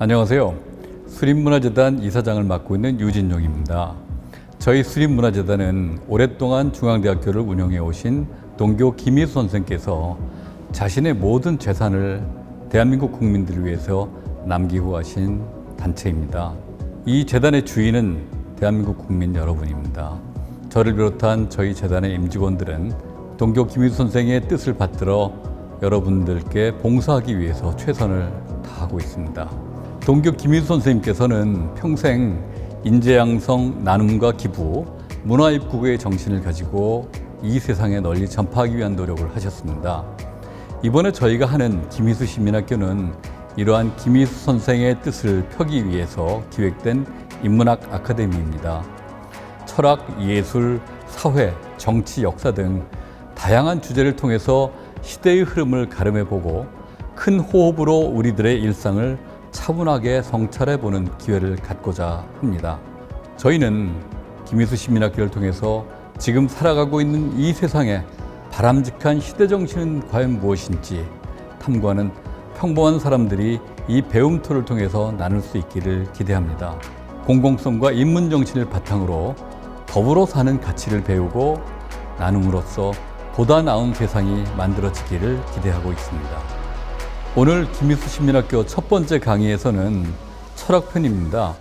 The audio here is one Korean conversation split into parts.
안녕하세요. 수립문화재단 이사장을 맡고 있는 유진용입니다. 저희 수립문화재단은 오랫동안 중앙대학교를 운영해 오신 동교 김희수 선생께서 자신의 모든 재산을 대한민국 국민들을 위해서 남기고 가신 단체입니다. 이 재단의 주인은 대한민국 국민 여러분입니다. 저를 비롯한 저희 재단의 임직원들은 동교 김희수 선생의 뜻을 받들어 여러분들께 봉사하기 위해서 최선을 다하고 있습니다. 동교 김희수 선생님께서는 평생 인재양성, 나눔과 기부, 문화입국의 정신을 가지고 이 세상에 널리 전파하기 위한 노력을 하셨습니다. 이번에 저희가 하는 김희수 시민학교는 이러한 김희수 선생의 뜻을 펴기 위해서 기획된 인문학 아카데미입니다. 철학, 예술, 사회, 정치, 역사 등 다양한 주제를 통해서 시대의 흐름을 가름해보고 큰 호흡으로 우리들의 일상을 차분하게 성찰해보는 기회를 갖고자 합니다. 저희는 김희수 시민학교를 통해서 지금 살아가고 있는 이 세상에 바람직한 시대정신은 과연 무엇인지 탐구하는 평범한 사람들이 이 배움터를 통해서 나눌 수 있기를 기대합니다. 공공성과 인문정신을 바탕으로 더불어 사는 가치를 배우고 나눔으로써 보다 나은 세상이 만들어지기를 기대하고 있습니다. 오늘 김희수 시민학교 첫 번째 강의에서는 철학편입니다.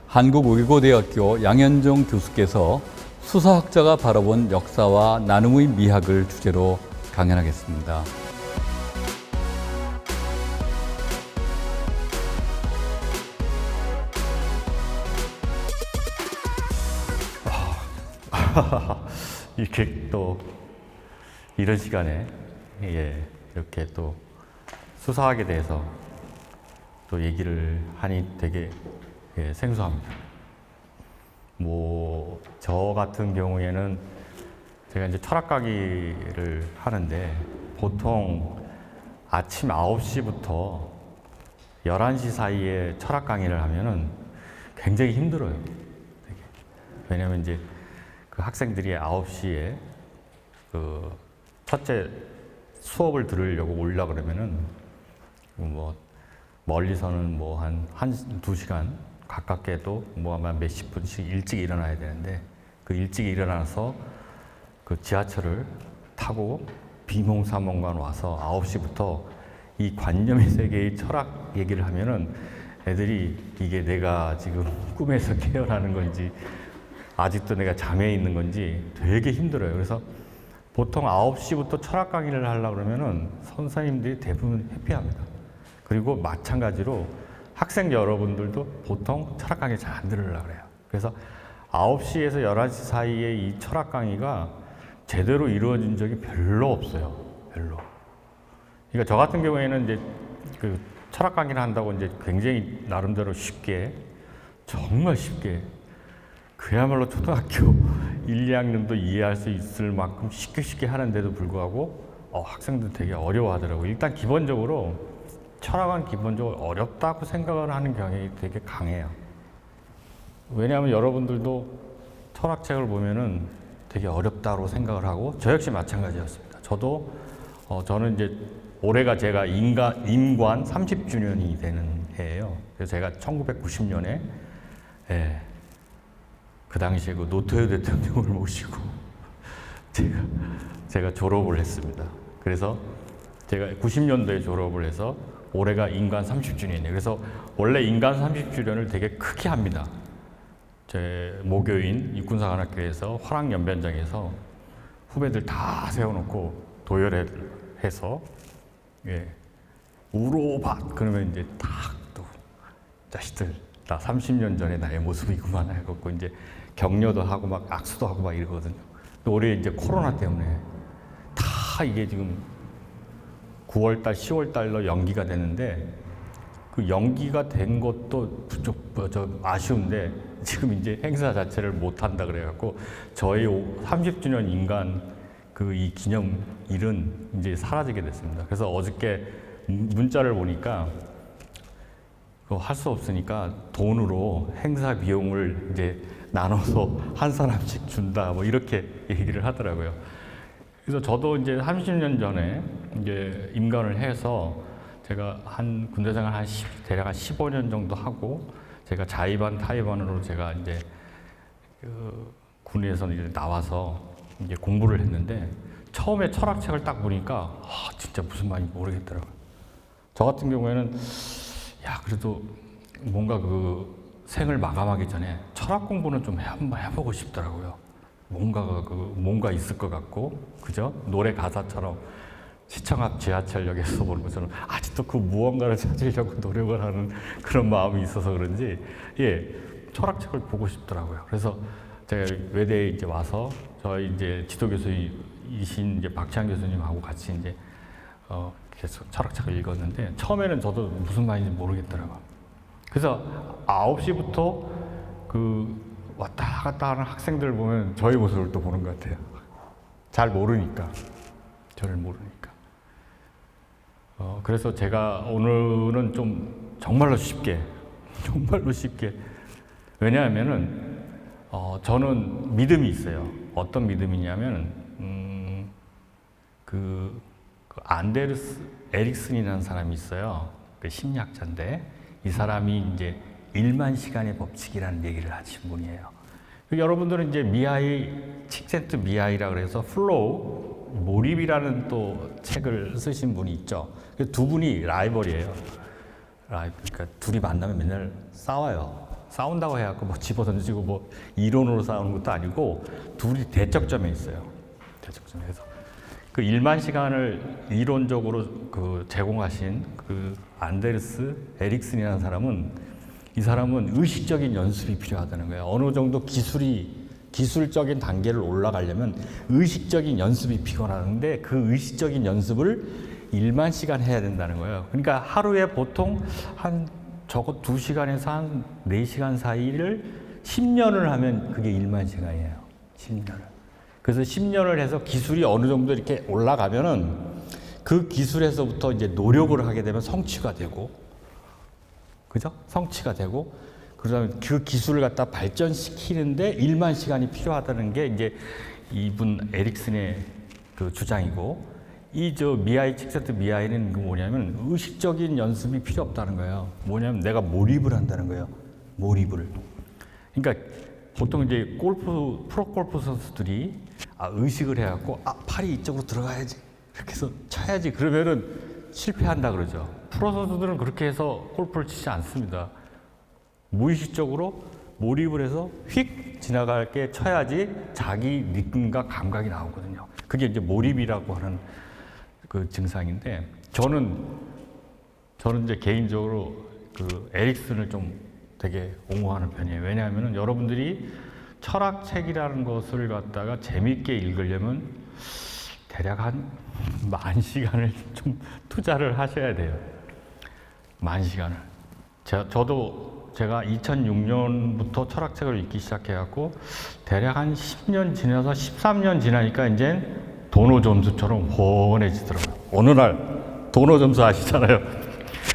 한국외고대학교 양현종 교수께서 수사학자가 바라본 역사와 나눔의 미학을 주제로 강연하겠습니다. 이렇게 또 이런 시간에 이렇게 또 수사학에 대해서 또 얘기를 하니 되게 생소합니다. 저 같은 경우에는 제가 이제 철학 강의를 하는데 보통 아침 9시부터 11시 사이에 철학 강의를 하면은 굉장히 힘들어요. 되게. 왜냐면 이제 그 학생들이 9시에 그 첫째 수업을 들으려고 오려고 그러면은 멀리서는 한 2시간 가깝게도 아마 몇십 분씩 일찍 일어나야 되는데 그 일찍 일어나서 그 지하철을 타고 비몽사몽간 와서 9시부터 이 관념의 세계의 철학 얘기를 하면은 애들이 이게 내가 지금 꿈에서 깨어나는 건지 아직도 내가 잠에 있는 건지 되게 힘들어요. 그래서 보통 9시부터 철학 강의를 하려고 그러면은 선생님들이 대부분 회피합니다. 그리고 마찬가지로 학생 여러분들도 보통 철학 강의 잘 안 들으려고 그래요. 그래서 9시에서 11시 사이에 이 철학 강의가 제대로 이루어진 적이 별로 없어요. 별로. 그러니까 저 같은 경우에는 이제 그 철학 강의를 한다고 이제 굉장히 나름대로 쉽게, 정말 쉽게, 그야말로 초등학교 1, 2학년도 이해할 수 있을 만큼 쉽게 하는데도 불구하고 학생들 되게 어려워하더라고요. 일단 기본적으로 철학은 기본적으로 어렵다고 생각을 하는 경향이 되게 강해요. 왜냐하면 여러분들도 철학책을 보면은 되게 어렵다고 생각을 하고 저 역시 마찬가지였습니다. 저는 이제 올해가 제가 임관 30주년이 되는 해예요. 그래서 제가 1990년에 그 당시에 그 노태우 대통령을 모시고 제가 졸업을 했습니다. 그래서 제가 90년도에 졸업을 해서 올해가 임관 30주년이에요. 그래서 원래 임관 30주년을 되게 크게 합니다. 제 모교인 육군사관학교에서 화랑연변장에서 후배들 다 세워놓고 도열해서 우로밭 그러면 이제 딱 또 자식들 나 30년 전에 나의 모습이구만 해갖고 이제 격려도 하고 막 악수도 하고 막 이러거든요. 올해 이제 코로나 때문에 다 이게 지금 9월달, 10월달로 연기가 되는데 그 연기가 된 것도 좀 아쉬운데 지금 이제 행사 자체를 못 한다 그래갖고 저희 30주년 인간 이 기념일은 이제 사라지게 됐습니다. 그래서 어저께 문자를 보니까 할 수 없으니까 돈으로 행사 비용을 이제 나눠서 한 사람씩 준다 이렇게 얘기를 하더라고요. 그래서 저도 이제 30년 전에 이제 임관을 해서 제가 한 군대생활 대략 한 15년 정도 하고 제가 자의반 타의반으로 제가 이제 그 군에서 이제 나와서 이제 공부를 했는데 처음에 철학책을 딱 보니까 진짜 무슨 말인지 모르겠더라고요. 저 같은 경우에는 야 그래도 뭔가 그 생을 마감하기 전에 철학 공부는 좀 한번 해보고 싶더라고요. 뭔가 있을 것 같고, 그죠? 노래 가사처럼 시청 앞 지하철역에서 보는 것처럼 아직도 그 무언가를 찾으려고 노력을 하는 그런 마음이 있어서 그런지, 예, 철학책을 보고 싶더라고요. 그래서 제가 외대에 이제 와서 저희 이제 지도 교수이신 이제 박찬 교수님하고 같이 이제 계속 철학책을 읽었는데 처음에는 저도 무슨 말인지 모르겠더라고요. 그래서 9시부터 그 왔다 갔다 하는 학생들 보면 저희 모습을 또 보는 것 같아요. 잘 모르니까. 저를 모르니까. 그래서 제가 오늘은 좀 정말로 쉽게 왜냐하면은 저는 믿음이 있어요. 어떤 믿음이냐면 그 안데르스 에릭슨이라는 사람이 있어요. 그 심리학자인데 이 사람이 이제 1만 시간의 법칙이라는 얘기를 하신 분이에요. 여러분들은 이제 칙센트 미하이라 그래서 플로우, 몰입이라는 또 책을 쓰신 분이 있죠. 두 분이 라이벌이에요. 그러니까 둘이 만나면 맨날 싸워요. 싸운다고 해갖고 뭐 집어던지고 뭐 이론으로 싸우는 것도 아니고 둘이 대척점에 있어요. 대척점에서. 그 1만 시간을 이론적으로 그 제공하신 그 안데르스 에릭슨이라는 사람은 이 사람은 의식적인 연습이 필요하다는 거예요. 어느 정도 기술적인 단계를 올라가려면 의식적인 연습이 필요하는데 그 의식적인 연습을 1만 시간 해야 된다는 거예요. 그러니까 하루에 보통 한 적어도 2시간에서 한 4시간 사이를 10년을 하면 그게 1만 시간이에요. 10년을. 그래서 10년을 해서 기술이 어느 정도 이렇게 올라가면은 그 기술에서부터 이제 노력을 하게 되면 성취가 되고, 그죠? 성취가 되고, 그다음에 그 기술을 갖다 발전시키는데 1만 시간이 필요하다는 게 이제 이분 에릭슨의 그 주장이고, 칙센트 미하이는 뭐냐면 의식적인 연습이 필요 없다는 거예요. 뭐냐면 내가 몰입을 한다는 거예요. 몰입을. 그러니까 보통 이제 프로골프 선수들이 의식을 해갖고 팔이 이쪽으로 들어가야지. 이렇게 해서 쳐야지. 그러면은 실패한다 그러죠. 프로 선수들은 그렇게 해서 골프를 치지 않습니다. 무의식적으로 몰입을 해서 휙 지나갈게 쳐야지 자기 리듬과 감각이 나오거든요. 그게 이제 몰입이라고 하는 그 증상인데 저는 이제 개인적으로 그 에릭슨을 좀 되게 옹호하는 편이에요. 왜냐하면 여러분들이 철학책이라는 것을 갖다가 재미있게 읽으려면 대략 한 10,000시간을 좀 투자를 하셔야 돼요. 10,000시간을. 저도 제가 2006년부터 철학책을 읽기 시작해갖고 대략 한 10년 지나서 13년 지나니까 이제 도노 점수처럼 훤해지더라고요. 어느 날 도노 점수 아시잖아요.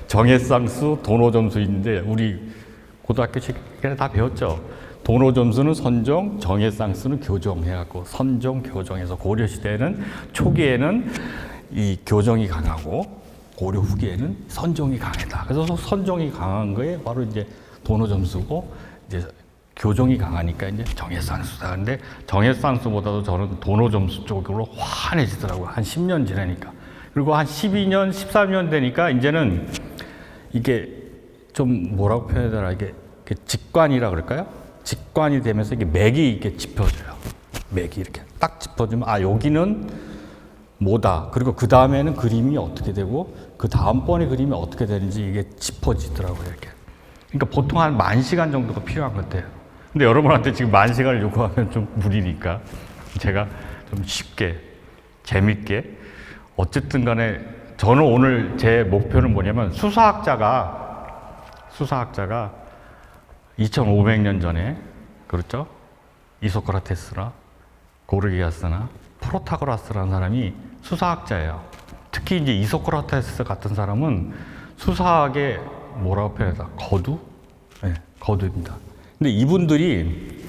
정해쌍수, 도노 점수 있는데 우리 고등학교 시간에 다 배웠죠. 도노 점수는 선종, 정해쌍수는 교정 해갖고 선종, 교정해서 고려 시대에는 초기에는 이 교정이 강하고 고려 후기에는 선종이 강했다. 그래서 선종이 강한 거에 바로 이제 도노 점수고 이제 교정이 강하니까 이제 정해쌍수다. 근데 정해쌍수보다도 저는 도노 점수 쪽으로 환해지더라고요. 한 10년 지나니까. 그리고 한 12년, 13년 되니까 이제는 이게 좀 뭐라고 표현해야 되나, 이게 직관이라 그럴까요? 직관이 되면서 이게 맥이 이렇게 짚어져요. 맥이 이렇게 딱 짚어주면 여기는 뭐다. 그리고 그 다음에는 그림이 어떻게 되고 그 다음번에 그림이 어떻게 되는지 이게 짚어지더라고요. 이렇게. 그러니까 보통 한 10,000시간 정도가 필요한 것 같아요. 근데 여러분한테 지금 10,000시간을 요구하면 좀 무리니까 제가 좀 쉽게 재밌게 어쨌든 간에 저는 오늘 제 목표는 뭐냐면 수사학자가 2500년 전에, 그렇죠? 이소크라테스나 고르기아스나 프로타고라스라는 사람이 수사학자예요. 특히 이제 이소크라테스 같은 사람은 수사학의 뭐라고 표현하다? 거두? 네, 거두입니다. 근데 이분들이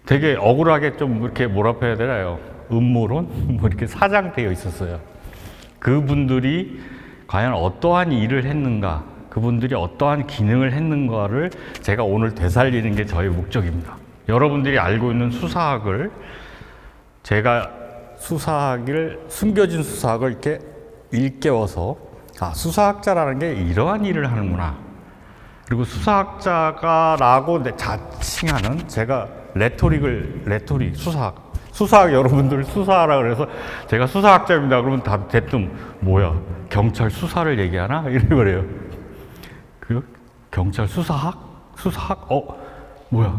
되게 억울하게 좀 이렇게 뭐라고 표현해야 되나요? 음모론? 뭐 이렇게 사장되어 있었어요. 그분들이 과연 어떠한 일을 했는가, 그분들이 어떠한 기능을 했는가를 제가 오늘 되살리는 게 저의 목적입니다. 여러분들이 알고 있는 수사학을 제가 숨겨진 수사학을 이렇게 일깨워서 수사학자라는 게 이러한 일을 하는구나. 그리고 수사학자가라고 자칭하는 제가 수사학 여러분들 수사하라 그래서 제가 수사학자입니다. 그러면 다 대뜸 뭐야 경찰 수사를 얘기하나 이래버려요. 그 경찰 수사학 뭐야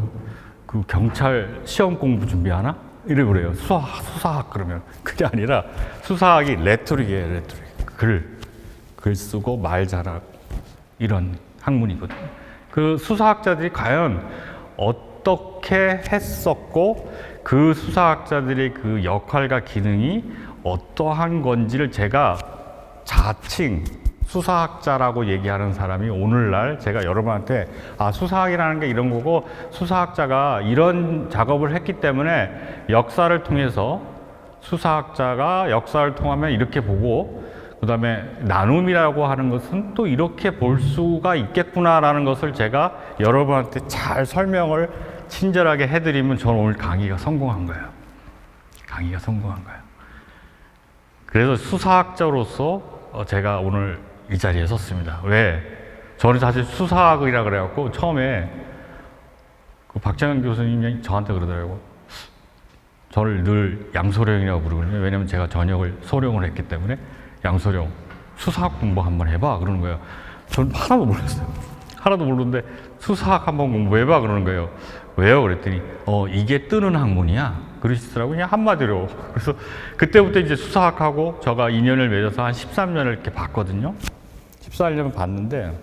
그 경찰 시험 공부 준비하나 이래버려요. 수사학 그러면 그게 아니라 수사학이 레토릭이에요. 레토릭 글 쓰고 말 잘하고 이런 학문이거든요. 그 수사학자들이 과연 어떻게 했었고 그 수사학자들의 그 역할과 기능이 어떠한 건지를 제가 자칭 수사학자라고 얘기하는 사람이 오늘날 제가 여러분한테 수사학이라는 게 이런 거고 수사학자가 이런 작업을 했기 때문에 역사를 통해서 수사학자가 역사를 통하면 이렇게 보고 그 다음에 나눔이라고 하는 것은 또 이렇게 볼 수가 있겠구나라는 것을 제가 여러분한테 잘 설명을 친절하게 해드리면 저는 오늘 강의가 성공한 거예요. 그래서 수사학자로서 제가 오늘 이 자리에 섰습니다. 왜? 저는 사실 수사학이라 그래갖고 처음에 그 박정현 교수님이 저한테 그러더라고요. 저를 늘 양소령이라고 부르거든요. 왜냐면 제가 전역을 소령을 했기 때문에 양소령 수사학 공부 한번 해봐 그러는 거예요. 저는 하나도 몰랐어요. 하나도 모르는데 수사학 한번 공부해봐 그러는 거예요. 왜요? 그랬더니 이게 뜨는 학문이야 그러시더라고요. 그냥 한마디로. 그래서 그때부터 이제 수사학하고 저가 인연을 맺어서 한 13년을 이렇게 봤거든요. 14년 봤는데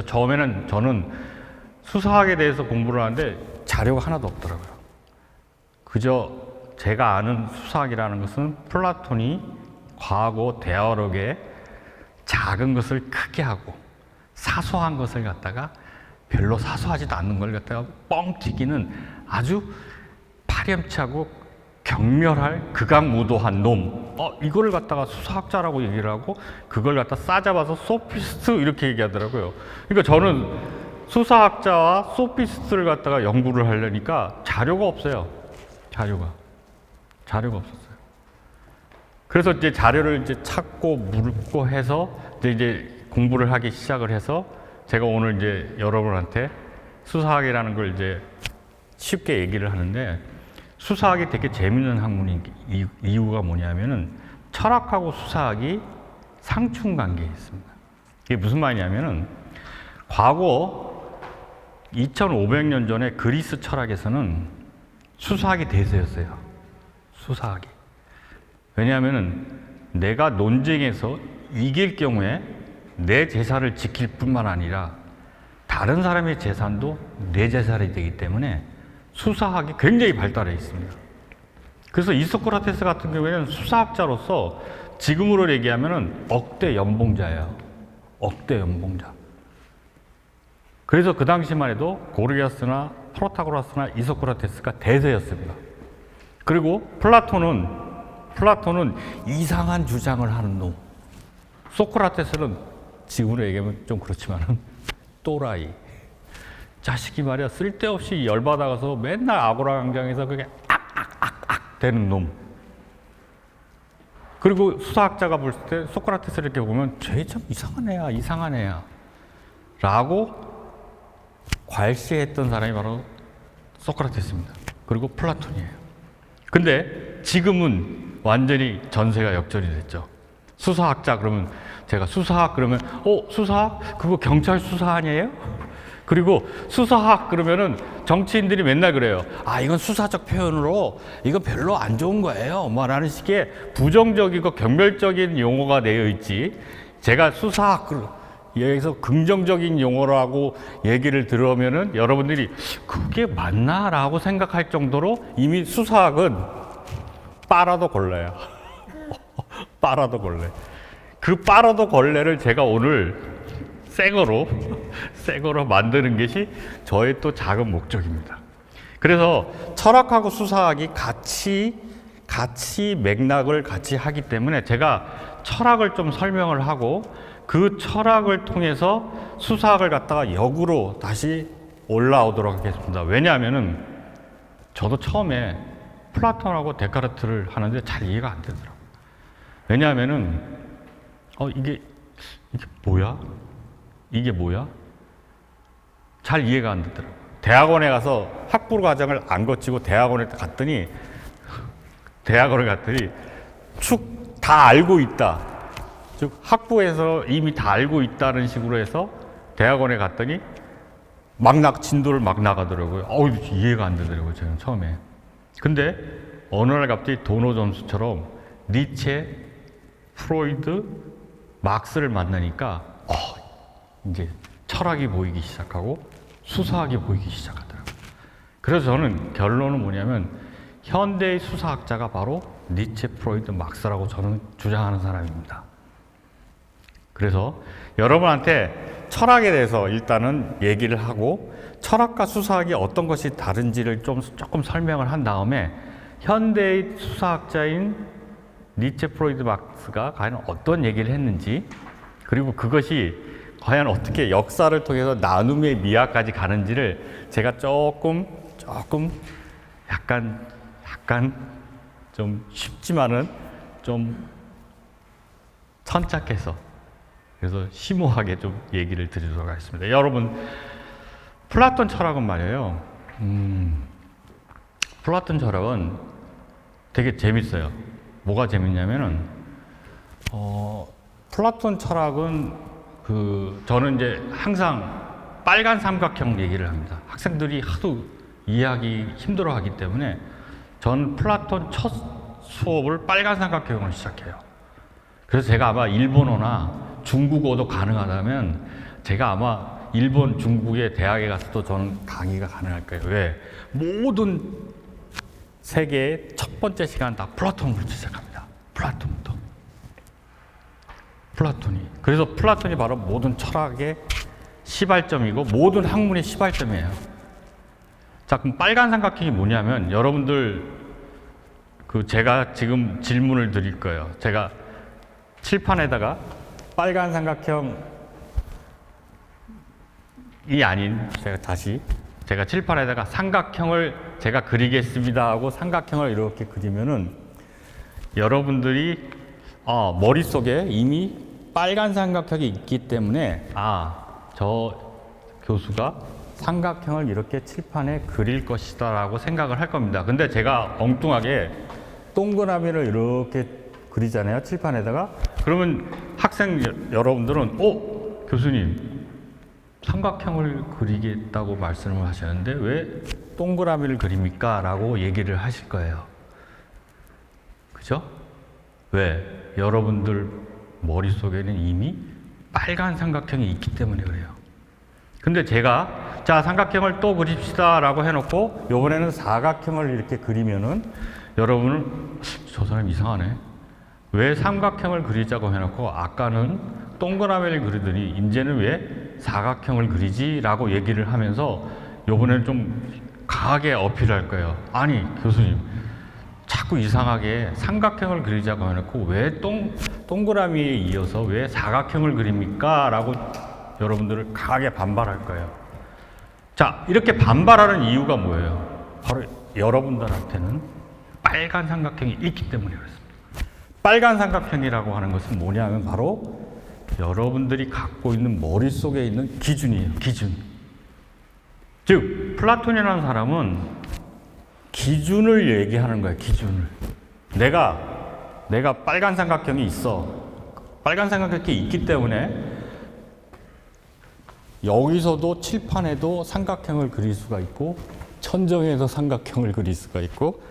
처음에는 저는 수사학에 대해서 공부를 하는데 자료가 하나도 없더라고요. 그저 제가 아는 수사학이라는 것은 플라톤이 과거 대화록에 작은 것을 크게 하고 사소한 것을 갖다가 별로 사소하지도 않는 걸 갖다가 뻥 튀기는 아주 파렴치하고 경멸할 극악무도한 놈. 이거를 갖다가 수사학자라고 얘기를 하고 그걸 갖다 싸잡아서 소피스트 이렇게 얘기하더라고요. 그러니까 저는 수사학자와 소피스트를 갖다가 연구를 하려니까 자료가 없어요. 자료가 없었어요. 그래서 이제 자료를 이제 찾고 묻고 해서 이제 공부를 하기 시작을 해서 제가 오늘 이제 여러분한테 수사학이라는 걸 이제 쉽게 얘기를 하는데 수사학이 되게 재밌는 학문인 이유가 뭐냐면은 철학하고 수사학이 상충관계에 있습니다. 이게 무슨 말이냐면은 과거 2500년 전에 그리스 철학에서는 수사학이 대세였어요. 수사학이. 왜냐하면은 내가 논쟁에서 이길 경우에 내 재산을 지킬 뿐만 아니라 다른 사람의 재산도 내 재산이 되기 때문에 수사학이 굉장히 발달해 있습니다. 그래서 이소크라테스 같은 경우에는 수사학자로서 지금으로 얘기하면은 억대 연봉자예요. 억대 연봉자. 그래서 그 당시만 해도 고르기아스나 프로타고라스나 이소크라테스가 대세였습니다. 그리고 플라톤은 이상한 주장을 하는 놈. 소크라테스는 지금으로 얘기하면 좀 그렇지만은 또라이. 자식이 말이야 쓸데없이 열받아가서 맨날 아고라 광장에서 그게 악악악악 되는 놈. 그리고 수사학자가 볼 때 소크라테스를 이렇게 보면 쟤 참 이상한 애야 라고 괄시했던 사람이 바로 소크라테스입니다. 그리고 플라톤이에요. 근데 지금은 완전히 전세가 역전이 됐죠. 수사학자 그러면 제가 수사학 그러면 수사학? 그거 경찰 수사 아니에요? 그리고 수사학 그러면은 정치인들이 맨날 그래요. 이건 수사적 표현으로 이건 별로 안 좋은 거예요. 뭐 라는 식의 부정적이고 경멸적인 용어가 되어 있지. 제가 수사학 여기서 긍정적인 용어라고 얘기를 들으면은 여러분들이 그게 맞나? 라고 생각할 정도로 이미 수사학은 빨아도 걸레야. 빨아도 걸레. 그 빨아도 걸레를 제가 오늘 새 거로 만드는 것이 저의 또 작은 목적입니다. 그래서 철학하고 수사학이 같이 맥락을 같이 하기 때문에 제가 철학을 좀 설명을 하고 그 철학을 통해서 수사학을 갖다가 역으로 다시 올라오도록 하겠습니다. 왜냐하면은 저도 처음에 플라톤하고 데카르트를 하는데 잘 이해가 안 되더라고요. 왜냐하면은 이게 뭐야? 이게 뭐야? 잘 이해가 안 되더라고요. 대학원에 가서 학부 과정을 안 거치고 대학원에 갔더니 축 다 알고 있다. 즉 학부에서 이미 다 알고 있다는 식으로 해서 대학원에 갔더니 진도를 막 나가더라고요. 이해가 안 되더라고요, 저는 처음에. 근데 어느 날 갑자기 도노 점수처럼 니체, 프로이드, 막스를 만나니까 이제 철학이 보이기 시작하고 수사학이 보이기 시작하더라고요. 그래서 저는 결론은 뭐냐면 현대의 수사학자가 바로 니체, 프로이드, 막스라고 저는 주장하는 사람입니다. 그래서 여러분한테 철학에 대해서 일단은 얘기를 하고 철학과 수사학이 어떤 것이 다른지를 조금 설명을 한 다음에 현대의 수사학자인 니체, 프로이드, 막스가 과연 어떤 얘기를 했는지 그리고 그것이 과연 어떻게 역사를 통해서 나눔의 미학까지 가는지를 제가 조금 약간 좀 쉽지만은 좀 천착해서 그래서 심오하게 좀 얘기를 드리도록 하겠습니다. 여러분, 플라톤 철학은 말이에요. 플라톤 철학은 되게 재밌어요. 뭐가 재밌냐면은 플라톤 철학은 저는 이제 항상 빨간 삼각형 얘기를 합니다. 학생들이 하도 이해하기 힘들어하기 때문에 전 플라톤 첫 수업을 빨간 삼각형으로 시작해요. 그래서 제가 아마 일본어나 중국어도 가능하다면 제가 아마 일본, 중국의 대학에 가서도 저는 강의가 가능할 거예요. 왜? 모든 세계의 첫 번째 시간 다 플라톤으로 시작합니다. 플라톤부터. 그래서 플라톤이 바로 모든 철학의 시발점이고 모든 학문의 시발점이에요. 자, 그럼 빨간 삼각형이 뭐냐면 여러분들 제가 지금 질문을 드릴 거예요. 제가 칠판에다가 빨간 삼각형이 아닌 제가 칠판에다가 삼각형을 제가 그리겠습니다 하고 삼각형을 이렇게 그리면은 여러분들이 머릿속에 이미 빨간 삼각형이 있기 때문에 저 교수가 삼각형을 이렇게 칠판에 그릴 것이다 라고 생각을 할 겁니다. 근데 제가 엉뚱하게 동그라미를 이렇게 그리잖아요, 칠판에다가. 그러면 학생 여러분들은 교수님 삼각형을 그리겠다고 말씀을 하셨는데 왜 동그라미를 그립니까? 라고 얘기를 하실 거예요. 그죠? 왜? 여러분들 머릿속에는 이미 빨간 삼각형이 있기 때문에 그래요. 근데 제가 자, 삼각형을 또 그립시다 라고 해놓고 요번에는 사각형을 이렇게 그리면은 여러분은 저 사람 이상하네. 왜 삼각형을 그리자고 해놓고 아까는 동그라미를 그리더니 이제는 왜 사각형을 그리지? 라고 얘기를 하면서 요번에는 좀 강하게 어필할 거예요. 아니 교수님 자꾸 이상하게 삼각형을 그리자고 해놓고 왜 동그라미에 이어서 왜 사각형을 그립니까? 라고 여러분들을 강하게 반발할 거예요. 자, 이렇게 반발하는 이유가 뭐예요? 바로 여러분들한테는 빨간 삼각형이 있기 때문에 그렇습니다. 빨간 삼각형이라고 하는 것은 뭐냐면 바로 여러분들이 갖고 있는 머릿속에 있는 기준이에요. 기준. 즉 플라톤이라는 사람은 기준을 얘기하는 거예요. 기준을. 내가 빨간 삼각형이 있어. 빨간 삼각형이 있기 때문에 여기서도 칠판에도 삼각형을 그릴 수가 있고 천정에도 삼각형을 그릴 수가 있고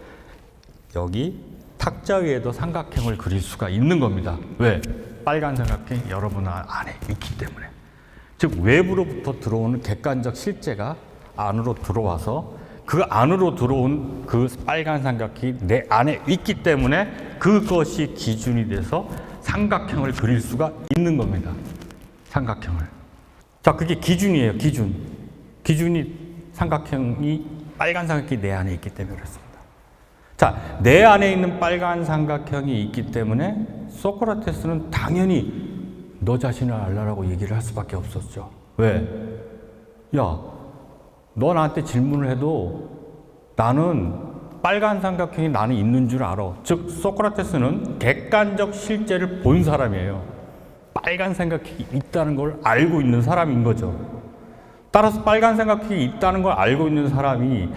여기 탁자 위에도 삼각형을 그릴 수가 있는 겁니다. 왜? 빨간 삼각형이 여러분 안에 있기 때문에. 즉 외부로부터 들어오는 객관적 실제가 안으로 들어와서 그 안으로 들어온 그 빨간 삼각형이 내 안에 있기 때문에 그것이 기준이 돼서 삼각형을 그릴 수가 있는 겁니다. 삼각형을. 자, 그게 기준이에요. 기준이 삼각형이 빨간 삼각형이 내 안에 있기 때문에 그렇습니다. 자, 내 안에 있는 빨간 삼각형이 있기 때문에 소크라테스는 당연히 너 자신을 알라라고 얘기를 할 수밖에 없었죠. 왜? 야, 너 나한테 질문을 해도 나는 빨간 삼각형이 나는 있는 줄 알아. 즉 소크라테스는 객관적 실제를 본 사람이에요. 빨간 삼각형이 있다는 걸 알고 있는 사람인 거죠. 따라서 빨간 삼각형이 있다는 걸 알고 있는 사람이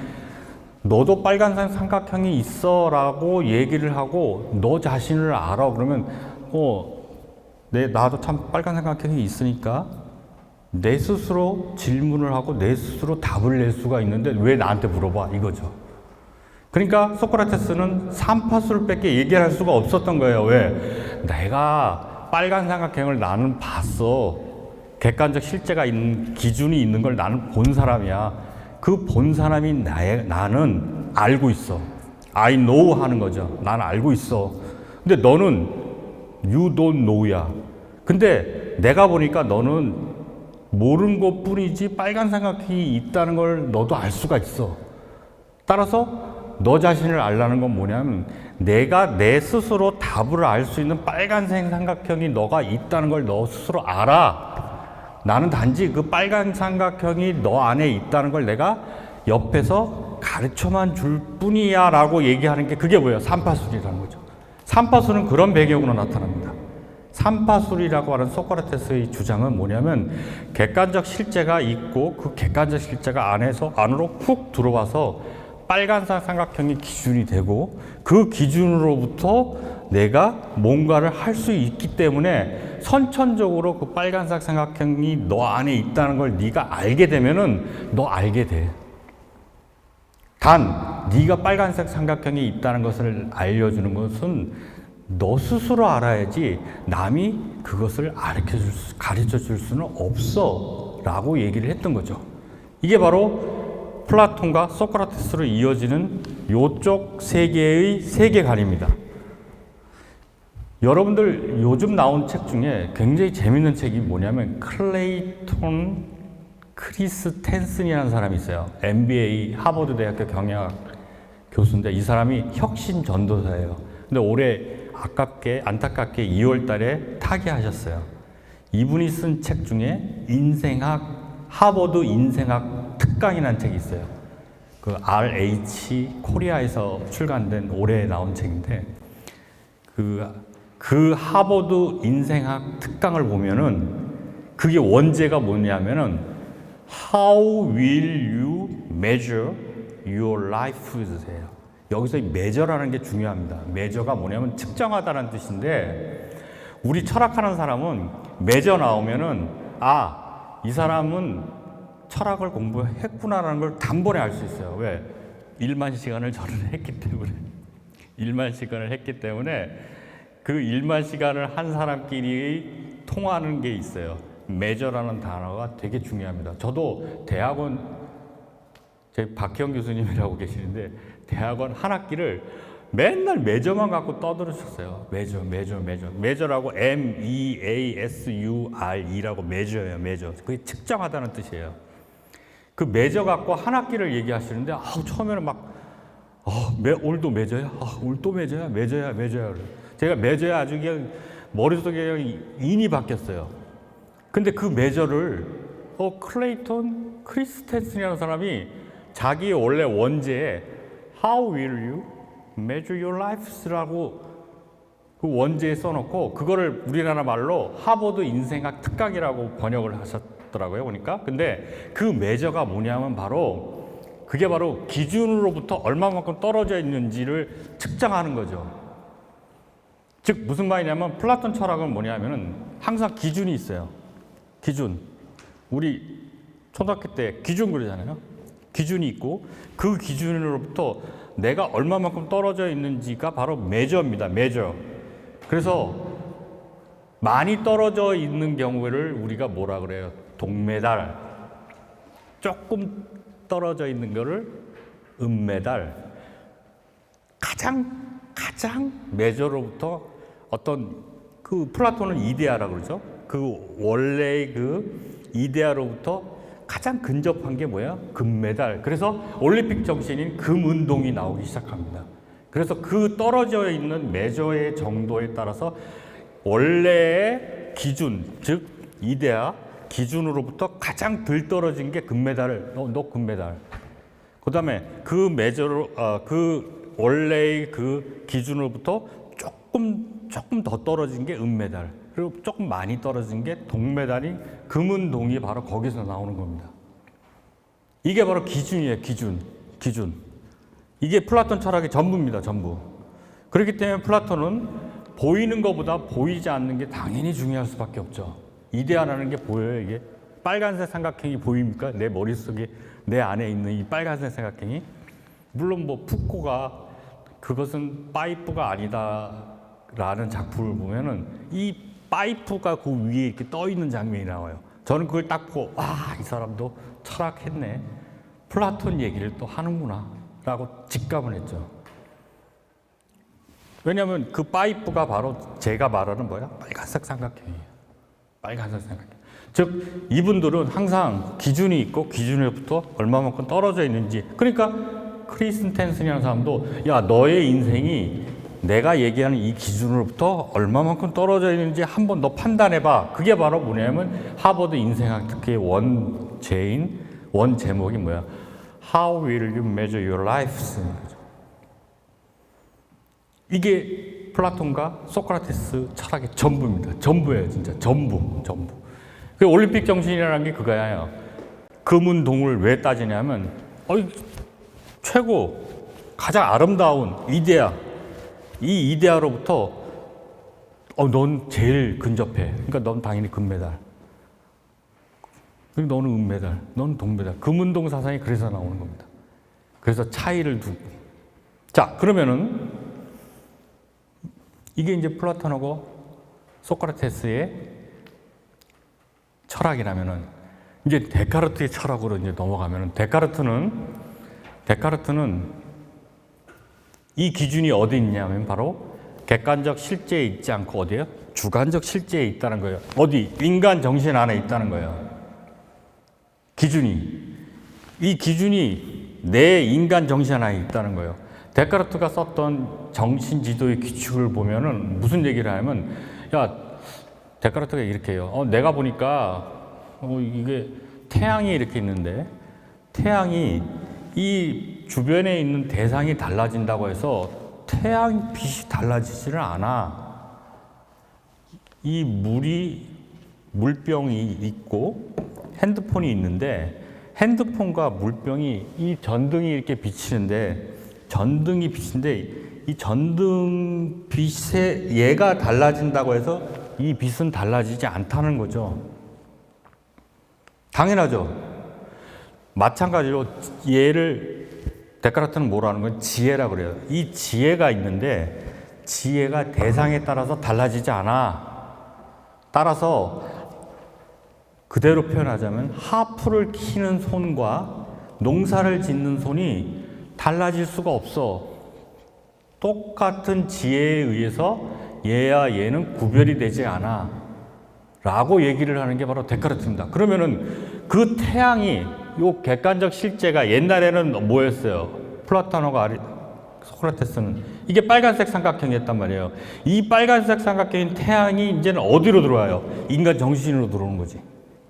너도 빨간 삼각형이 있어 라고 얘기를 하고 너 자신을 알아 그러면 나도 참 빨간 삼각형이 있으니까 내 스스로 질문을 하고 내 스스로 답을 낼 수가 있는데 왜 나한테 물어봐 이거죠. 그러니까 소크라테스는 삼파수를밖에 얘기할 수가 없었던 거예요. 왜? 내가 빨간 삼각형을 나는 봤어. 객관적 실제가 있는 기준이 있는 걸 나는 본 사람이야. 그 본 사람이 나는 알고 있어. I know 하는 거죠. 나는 알고 있어. 근데 너는 you don't know야. 근데 내가 보니까 너는 모르는 것 뿐이지 빨간 삼각형이 있다는 걸 너도 알 수가 있어. 따라서 너 자신을 알라는 건 뭐냐면 내가 내 스스로 답을 알 수 있는 빨간색 삼각형이 너가 있다는 걸 너 스스로 알아. 나는 단지 그 빨간 삼각형이 너 안에 있다는 걸 내가 옆에서 가르쳐만 줄 뿐이야 라고 얘기하는 게 그게 뭐예요? 삼파술이라는 거죠. 삼파술은 그런 배경으로 나타납니다. 삼파술이라고 하는 소크라테스의 주장은 뭐냐면 객관적 실제가 있고 그 객관적 실제가 안으로 훅 들어와서 빨간색 삼각형이 기준이 되고 그 기준으로부터 내가 뭔가를 할 수 있기 때문에 선천적으로 그 빨간색 삼각형이 너 안에 있다는 걸 네가 알게 되면은 너 알게 돼. 단 네가 빨간색 삼각형이 있다는 것을 알려주는 것은 너 스스로 알아야지 남이 그것을 가르쳐 줄 수는 없어 라고 얘기를 했던 거죠. 이게 바로 플라톤과 소크라테스로 이어지는 요쪽 세계의 세계관입니다. 여러분들 요즘 나온 책 중에 굉장히 재밌는 책이 뭐냐면 클레이톤 크리스텐슨이라는 사람이 있어요. MBA 하버드 대학교 경영학 교수인데 이 사람이 혁신 전도사예요. 근데 올해 안타깝게 2월 달에 타계하셨어요. 이분이 쓴 책 중에 하버드 인생학 특강이라는 책이 있어요. 그 RH 코리아에서 출간된 올해 나온 책인데 그 하버드 인생학 특강을 보면은 그게 원제가 뭐냐면은 How will you measure your life예요. 여기서 이 measure라는 게 중요합니다. measure가 뭐냐면 측정하다라는 뜻인데 우리 철학하는 사람은 measure 나오면은 이 사람은 철학을 공부했구나라는 걸 단번에 알 수 있어요. 왜? 1만 시간을 저는 했기 때문에. 1만 시간을 했기 때문에 그 1만 시간을 한 사람끼리 통하는 게 있어요. measure라는 단어가 되게 중요합니다. 저도 대학원, 제 박형 교수님이라고 계시는데 대학원 한 학기를 맨날 measure만 갖고 떠들으셨어요. measure라고 MEASURE라고 measure예요. measure. 그게 측정하다는 뜻이에요. 그 measure 갖고 한 학기를 얘기하시는데 처음에는 오늘도 measure야? 오늘 또 measure야. 제가 measure에 아주 그냥 머릿속에 그냥 인이 바뀌었어요. 근데 그 measure를 클레이톤 크리스텐슨이라는 사람이 자기의 원래 원제에 How will you measure your lives?라고 그 원제에 써놓고 그거를 우리나라 말로 하버드 인생학 특강이라고 번역을 하셨더라고요. 보니까. 근데 그 measure가 뭐냐면 그게 바로 기준으로부터 얼마만큼 떨어져 있는지를 측정하는 거죠. 즉 무슨 말이냐면 플라톤 철학은 뭐냐면은 항상 기준이 있어요. 기준. 우리 초등학교 때 기준 그러잖아요. 기준이 있고 그 기준으로부터 내가 얼마만큼 떨어져 있는지가 바로 measure입니다. measure. 그래서 많이 떨어져 있는 경우를 우리가 뭐라 그래요? 동메달. 조금 떨어져 있는 거를 은메달. 가장 measure로부터 어떤 그 플라톤은 이데아라고 그러죠. 그 원래의 그 이데아로부터 가장 근접한 게 뭐야? 금메달. 그래서 올림픽 정신인 금운동이 나오기 시작합니다. 그래서 그 떨어져 있는 메저의 정도에 따라서 원래의 기준, 즉 이데아 기준으로부터 가장 덜 떨어진 게 금메달, 너 금메달. 그다음에 그 메저로 그 원래의 그 기준으로부터 조금 더 떨어진 게 은메달. 그리고 조금 많이 떨어진 게 동메달이 금은 동이 바로 거기서 나오는 겁니다. 이게 바로 기준이에요. 기준. 이게 플라톤 철학의 전부입니다. 전부. 그렇기 때문에 플라톤은 보이는 것보다 보이지 않는 게 당연히 중요할 수밖에 없죠. 이데아라는 게 보여요. 이게 빨간색 삼각형이 보입니까? 내 머릿속에 내 안에 있는 이 빨간색 삼각형이. 물론 뭐 푸코가 그것은 파이프가 아니다라는 작품을 보면은 이 파이프가 그 위에 이렇게 떠 있는 장면이 나와요. 저는 그걸 딱 보고 이 사람도 철학했네. 플라톤 얘기를 또 하는구나 라고 직감을 했죠. 왜냐하면 그 파이프가 바로 제가 말하는 뭐야? 빨간색 삼각형이에요. 빨간색 삼각형. 즉 이분들은 항상 기준이 있고 기준으로부터 얼마만큼 떨어져 있는지. 그러니까 크리스텐슨이라는 사람도 야 너의 인생이 내가 얘기하는 이 기준으로부터 얼마만큼 떨어져 있는지 한번 너 판단해봐. 그게 바로 뭐냐면 하버드 인생학 특허의 원 제목이 뭐야? How will you measure your life? 이게 플라톤과 소크라테스 철학의 전부입니다. 전부예요, 진짜. 전부. 그 올림픽 정신이라는 게 그거예요. 금은 동을 왜 따지냐면, 최고, 가장 아름다운 이데아, 이 이데아로부터, 넌 제일 근접해. 그러니까 넌 당연히 금메달. 그리고 너는 은메달, 너는 동메달. 금은동 사상이 그래서 나오는 겁니다. 그래서 차이를 두고. 자, 그러면은, 이게 이제 플라톤하고 소크라테스의 철학이라면은 이제 데카르트의 철학으로 이제 넘어가면은 데카르트는 이 기준이 어디 있냐면 바로 객관적 실제에 있지 않고 어디에요? 주관적 실제에 있다는 거예요. 어디? 인간 정신 안에 있다는 거예요. 이 기준이 내 인간 정신 안에 있다는 거예요. 데카르트가 썼던 정신 지도의 규칙을 보면은 무슨 얘기를 하냐면, 데카르트가 이렇게 해요. 내가 보니까, 이게 태양이 이렇게 있는데, 태양이 이 주변에 있는 대상이 달라진다고 해서 태양 빛이 달라지지를 않아. 이 물병이 있고 핸드폰이 있는데, 핸드폰과 물병이 이 전등이 이렇게 비치는데, 이 전등 빛에 얘가 달라진다고 해서 이 빛은 달라지지 않다는 거죠. 당연하죠. 마찬가지로 얘를 데카르트는 뭐라는 건 지혜라 그래요. 이 지혜가 있는데 지혜가 대상에 따라서 달라지지 않아. 따라서 그대로 표현하자면 하프를 키는 손과 농사를 짓는 손이 달라질 수가 없어. 똑같은 지혜에 의해서 얘와 얘는 구별이 되지 않아. 라고 얘기를 하는 게 바로 데카르트입니다. 그러면은 그 태양이, 요 객관적 실제가 옛날에는 뭐였어요? 플라톤하고 소크라테스는 이게 빨간색 삼각형이었단 말이에요. 이 빨간색 삼각형인 태양이 이제는 어디로 들어와요? 인간 정신으로 들어오는 거지.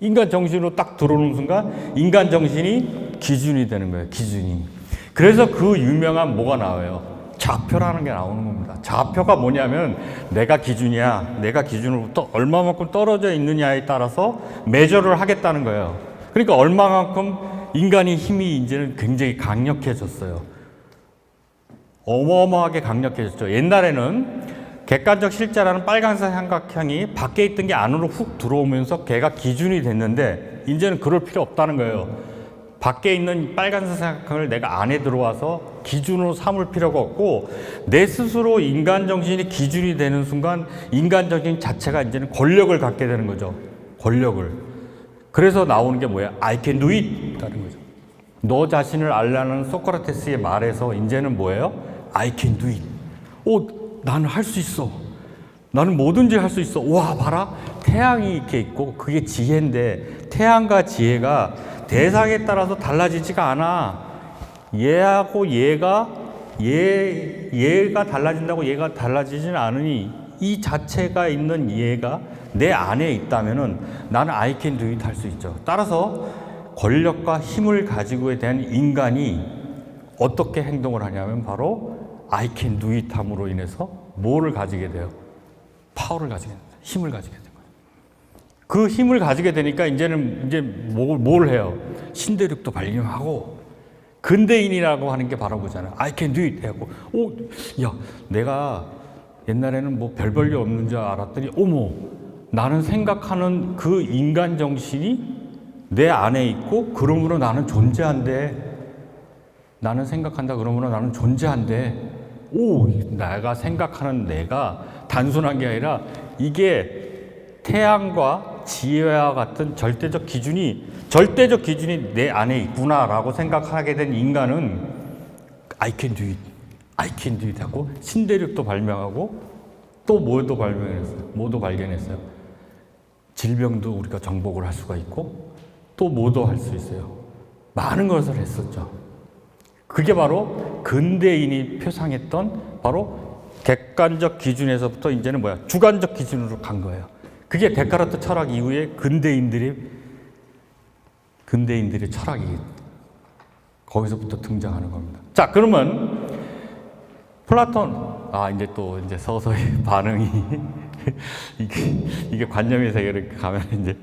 인간 정신으로 딱 들어오는 순간 인간 정신이 기준이 되는 거예요. 기준이. 그래서 그 유명한 뭐가 나와요? 좌표라는 게 나오는 겁니다. 좌표가 뭐냐면 내가 기준이야. 내가 기준으로부터 얼마만큼 떨어져 있느냐에 따라서 매저를 하겠다는 거예요. 그러니까 얼마만큼 인간의 힘이 이제는 굉장히 강력해졌어요. 어마어마하게 강력해졌죠. 옛날에는 객관적 실제라는 빨간색 삼각형이 밖에 있던 게 안으로 훅 들어오면서 걔가 기준이 됐는데 이제는 그럴 필요 없다는 거예요. 밖에 있는 빨간색 삼각형을 내가 안에 들어와서 기준으로 삼을 필요가 없고 내 스스로 인간 정신이 기준이 되는 순간 인간 정신 자체가 이제는 권력을 갖게 되는 거죠. 권력을. 그래서 나오는 게 뭐야? I can do it! 라는 거죠. 너 자신을 알라는 소크라테스의 말에서 이제는 뭐예요? I can do it. 나는 할 수 있어. 나는 뭐든지 할 수 있어. 와, 봐라. 태양이 이렇게 있고 그게 지혜인데 태양과 지혜가 대상에 따라서 달라지지가 않아. 얘하고 얘가 달라진다고 얘가 달라지지는 않으니 이 자체가 있는 얘가 내 안에 있다면은 나는 I can do it 할 수 있죠. 따라서 권력과 힘을 가지고 된 인간이 어떻게 행동을 하냐면 바로 I can do it 함으로 인해서 뭐를 가지게 돼요? 파워를 가지게 됩니다. 힘을 가지게 돼요. 그 힘을 가지게 되니까 이제는 이제 뭘 해요? 신대륙도 발견하고 근대인이라고 하는 게 바로 그잖아요. I can do it 해갖고 야 내가 옛날에는 뭐 별 볼 일 없는 줄 알았더니 어머 나는 생각하는 그 인간 정신이 내 안에 있고 그러므로 나는 존재한대. 나는 생각한다 그러므로 나는 존재한대. 내가 생각하는 내가 단순한 게 아니라 이게 태양과 지혜와 같은 절대적 기준이 내 안에 있구나라고 생각하게 된 인간은 I can do it, I can do it 하고 신대륙도 발명하고 또 뭐도 발견했어요. 질병도 우리가 정복을 할 수가 있고 또 뭐도 할 수 있어요. 많은 것을 했었죠. 그게 바로 근대인이 표상했던 바로 객관적 기준에서부터 이제는 주관적 기준으로 간 거예요. 그게 데카르트 철학 이후에 근대인들의 철학이 거기서부터 등장하는 겁니다. 자, 그러면 플라톤 이제 서서히 반응이 이게 관념의 세계를 가면 이제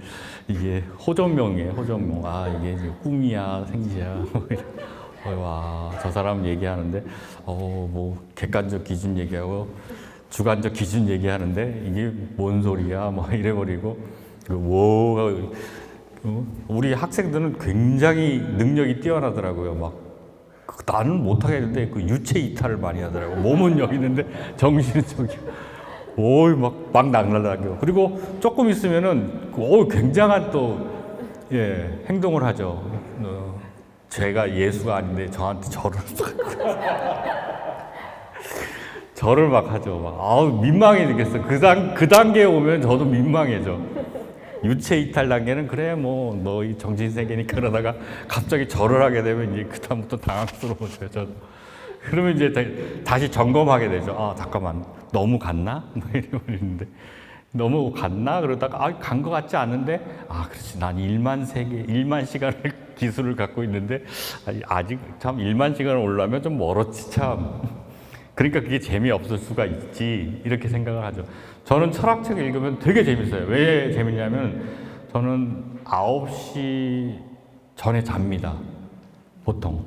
이게 호전명이에요. 호전명. 이게 이제 꿈이야, 생시야. 와, 저 사람 얘기하는데 뭐 객관적 기준 얘기하고 주관적 기준 얘기하는데 이게 뭔 소리야? 뭐 이래버리고 우리 학생들은 굉장히 능력이 뛰어나더라고요. 막 나는 못하겠는데 그 유체 이탈을 많이 하더라고. 몸은 여기 있는데 정신은 저기. 막 날라다녀. 그리고 조금 있으면은 굉장한 또 행동을 하죠. 제가 예수가 아닌데 저한테 절을 막 하죠. 민망해 죽겠어. 그 단계에 오면 저도 민망해져. 유체 이탈 단계는 그래 뭐 너희 정신 세계니까 그러다가 갑자기 절을 하게 되면 이제 그다음부터 당황스러워져요. 저도. 그러면 이제 다시 점검하게 되죠. 잠깐만 너무 갔나? 뭐 이러는데 너무 갔나? 그러다가 간 것 같지 않은데 그렇지 난 1만 시간의 기술을 갖고 있는데 아직 참 1만 시간을 올라면 좀 멀었지 참. 그러니까 그게 재미없을 수가 있지 이렇게 생각을 하죠. 저는 철학책 읽으면 되게 재밌어요. 왜 재밌냐면 저는 9시 전에 잡니다. 보통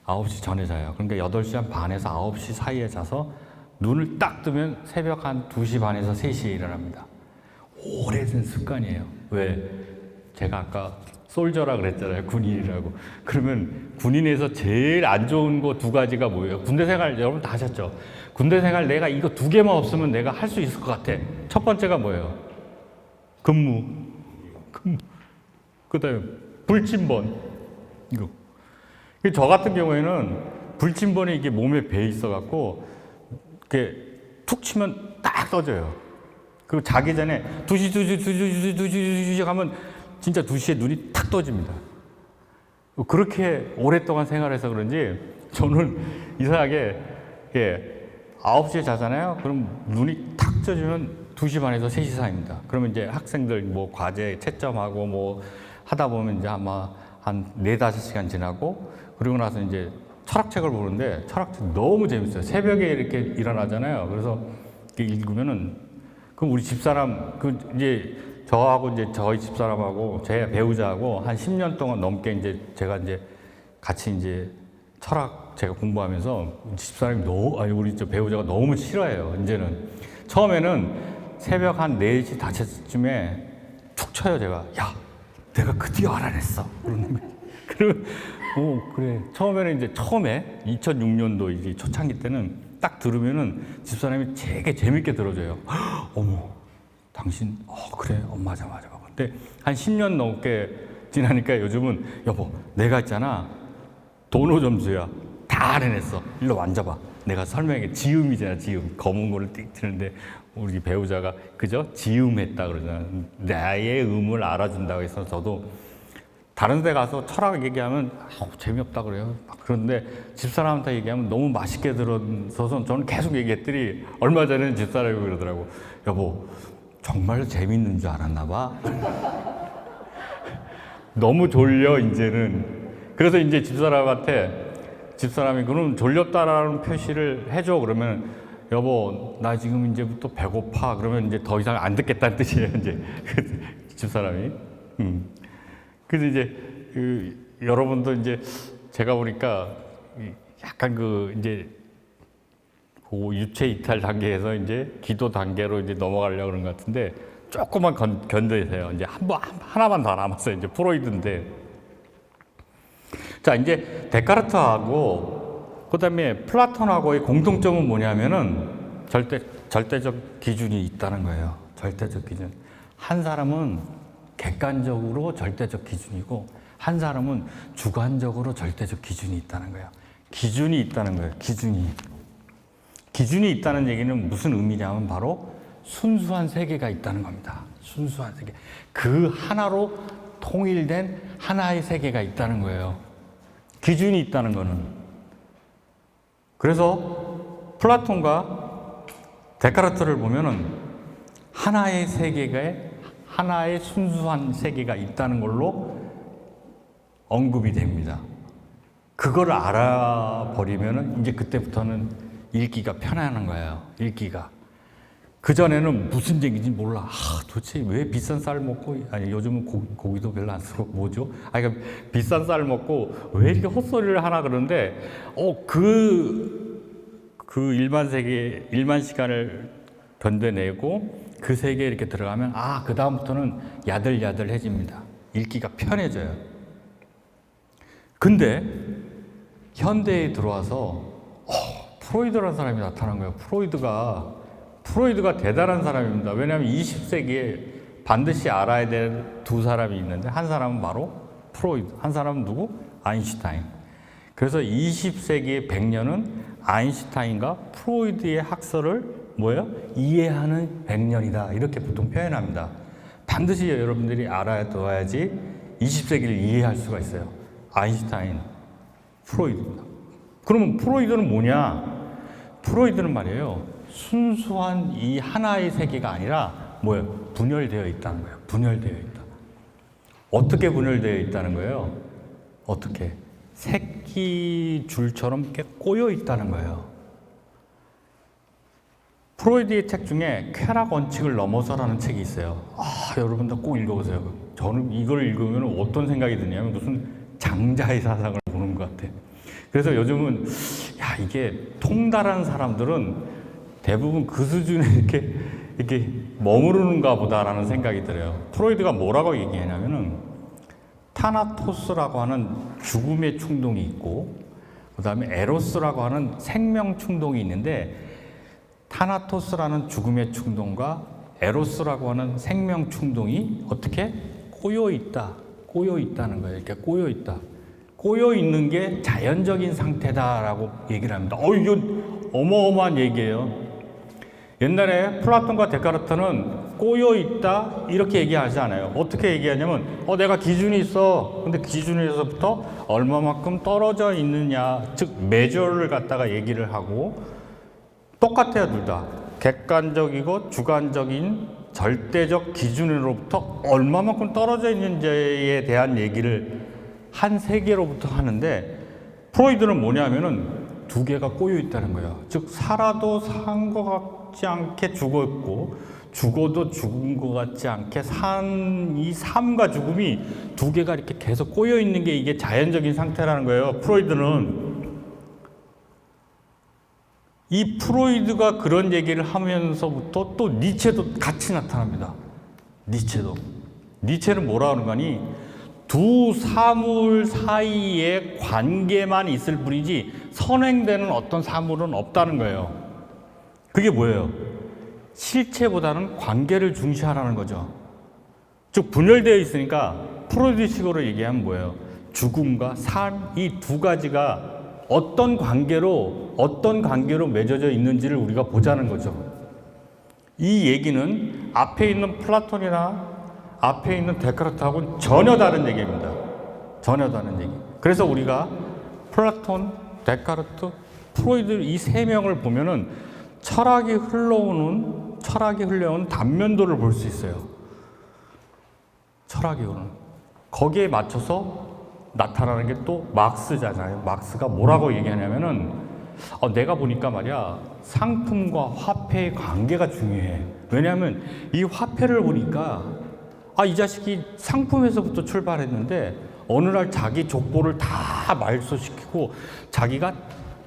9시 전에 자요. 그러니까 8시 한 반에서 9시 사이에 자서 눈을 딱 뜨면 새벽 한 2시 반에서 3시에 일어납니다. 오래된 습관이에요. 왜? 제가 아까 솔저라 그랬잖아요. 군인이라고. 그러면 군인에서 제일 안 좋은 거 2가지가 뭐예요? 군대 생활 여러분 다 하셨죠? 군대 생활 내가 이거 2개만 없으면 내가 할 수 있을 것 같아. 첫 번째가 뭐예요? 근무. 그 다음에 불침번. 이거. 저 같은 경우에는 불침번이 이게 몸에 배 있어갖고 이렇게 툭 치면 딱 떠져요. 그리고 자기 전에 2시 하면 진짜 2시에 눈이 탁 떠집니다. 그렇게 오랫동안 생활해서 그런지 저는 이상하게 9시에 자잖아요. 그럼 눈이 탁 떠지면 2시 반에서 3시 사이입니다. 그러면 이제 학생들 뭐 과제 채점하고 뭐 하다 보면 이제 아마 한 4-5시간 지나고 그리고 나서 이제 철학책을 보는데 철학책 너무 재밌어요. 새벽에 이렇게 일어나잖아요. 그래서 읽으면은 그럼 우리 집사람 이제 저하고 이제 저희 집사람하고 제 배우자하고 한 10년 동안 넘게 이제 제가 이제 같이 이제 철학 제가 공부하면서 집사람이 우리 저 배우자가 너무 싫어해요. 이제는 처음에는 새벽 한 4시 5시쯤에 툭 쳐요. 제가 내가 드디어 알아냈어. 그러면 그래. 처음에 2006년도 이제 초창기 때는 딱 들으면은 집사람이 되게 재밌게 들어줘요. 어머, 당신, 그래, 맞아. 근데 한 10년 넘게 지나니까 요즘은 여보, 내가 있잖아. 도노 점수야. 다 알아냈어. 일로 앉아봐. 내가 설명해. 지음이잖아, 지음. 검은 거를 띡 트는데 우리 배우자가 그죠? 지음했다 그러잖아. 나의 음을 알아준다고 해서 저도 다른 데 가서 철학 얘기하면 재미없다 그래요. 그런데 집사람한테 얘기하면 너무 맛있게 들어서 저는 계속 얘기했더니 얼마 전에는 집사람이 그러더라고. 여보, 정말 재밌는 줄 알았나 봐. 너무 졸려 이제는. 그래서 이제 집사람이 그럼 졸렸다라는 표시를 해줘. 그러면 여보, 나 지금 이제부터 배고파. 그러면 이제 더 이상 안 듣겠다는 뜻이에요. 이제 집사람이. 그래서 이제 여러분도 이제 제가 보니까 약간 이제 그 유체 이탈 단계에서 이제 기도 단계로 이제 넘어가려고 그런 것 같은데 조금만 견뎌주세요. 이제 하나만 더 남았어요. 이제 프로이드인데. 자, 이제 데카르트하고 그다음에 플라톤하고의 공통점은 뭐냐면은 절대적 기준이 있다는 거예요. 절대적 기준. 한 사람은 객관적으로 절대적 기준이고 한 사람은 주관적으로 절대적 기준이 있다는 거예요. 기준이 있다는 거예요. 기준이 있다는 얘기는 무슨 의미냐면 바로 순수한 세계가 있다는 겁니다. 순수한 세계. 그 하나로 통일된 하나의 세계가 있다는 거예요. 기준이 있다는 거는. 그래서 플라톤과 데카르트를 보면은 하나의 세계가 하나의 순수한 세계가 있다는 걸로 언급이 됩니다. 그걸 알아버리면 이제 그때부터는 읽기가 편안한 거예요. 읽기가. 그전에는 무슨 얘기인지 몰라. 도대체 왜 비싼 쌀 먹고, 아니, 요즘은 고기도 별로 안 쓰고, 뭐죠? 그러니까 비싼 쌀 먹고 왜 이렇게 헛소리를 하나 그러는데, 그 일만 시간을 견뎌내고 그 세계에 이렇게 들어가면 그다음부터는 야들야들해집니다. 읽기가 편해져요. 근데 현대에 들어와서 프로이드라는 사람이 나타난 거예요. 프로이드가 대단한 사람입니다. 왜냐하면 20세기에 반드시 알아야 될 두 사람이 있는데 한 사람은 바로 프로이드, 한 사람은 누구? 아인슈타인. 그래서 20세기의 100년은 아인슈타인과 프로이드의 학설을 이해하는 100년이다. 이렇게 보통 표현합니다. 반드시 여러분들이 알아둬야지 20세기를 이해할 수가 있어요. 아인슈타인, 프로이드입니다. 그러면 프로이드는 뭐냐? 프로이드는 말이에요. 순수한 이 하나의 세계가 아니라 분열되어 있다는 거예요. 분열되어 있다. 어떻게 분열되어 있다는 거예요? 어떻게? 새끼줄처럼 이렇게 꼬여 있다는 거예요. 프로이드의 책 중에 쾌락 원칙을 넘어서라는 책이 있어요. 여러분들 꼭 읽어보세요. 저는 이걸 읽으면 어떤 생각이 드냐면 무슨 장자의 사상을 보는 것 같아요. 그래서 요즘은 이게 통달한 사람들은 대부분 그 수준에 이렇게 머무르는가 보다라는 생각이 들어요. 프로이드가 뭐라고 얘기하냐면은 타나토스라고 하는 죽음의 충동이 있고 그다음에 에로스라고 하는 생명 충동이 있는데 타나토스라는 죽음의 충동과 에로스라고 하는 생명 충동이 어떻게 꼬여 있다는 거예요. 이렇게 꼬여 있다. 꼬여 있는 게 자연적인 상태다라고 얘기를 합니다. 이건 어마어마한 얘기예요. 옛날에 플라톤과 데카르트는 꼬여 있다 이렇게 얘기하지 않아요. 어떻게 얘기하냐면 내가 기준이 있어. 근데 기준에서부터 얼마만큼 떨어져 있느냐, 즉 메저를 갖다가 얘기를 하고 똑같아요, 둘 다. 객관적이고 주관적인 절대적 기준으로부터 얼마만큼 떨어져 있는지에 대한 얘기를 한 세계로부터 하는데 프로이드는 뭐냐면은 두 개가 꼬여 있다는 거예요. 즉 살아도 산 것 같지 않게 죽었고 죽어도 죽은 것 같지 않게 산 이 삶과 죽음이 두 개가 이렇게 계속 꼬여 있는 게 이게 자연적인 상태라는 거예요. 프로이드는 이 프로이드가 그런 얘기를 하면서부터 또 니체도 같이 나타납니다. 니체는 뭐라 하는 거니? 두 사물 사이에 관계만 있을 뿐이지 선행되는 어떤 사물은 없다는 거예요. 그게 뭐예요? 실체보다는 관계를 중시하라는 거죠. 즉 분열되어 있으니까 프로이드식으로 얘기하면 뭐예요? 죽음과 삶, 이 두 가지가 어떤 관계로 맺어져 있는지를 우리가 보자는 거죠. 이 얘기는 앞에 있는 플라톤이나 앞에 있는 데카르트하고는 전혀 다른 얘기입니다. 전혀 다른 얘기. 그래서 우리가 플라톤, 데카르트, 프로이드 이 세 명을 보면은 철학이 흘러오는 단면도를 볼 수 있어요. 철학이 오는. 거기에 맞춰서 나타나는 게 또 막스잖아요. 막스가 뭐라고 얘기하냐면은 내가 보니까 말이야 상품과 화폐의 관계가 중요해. 왜냐하면 이 화폐를 보니까 이 자식이 상품에서부터 출발했는데 어느 날 자기 족보를 다 말소시키고 자기가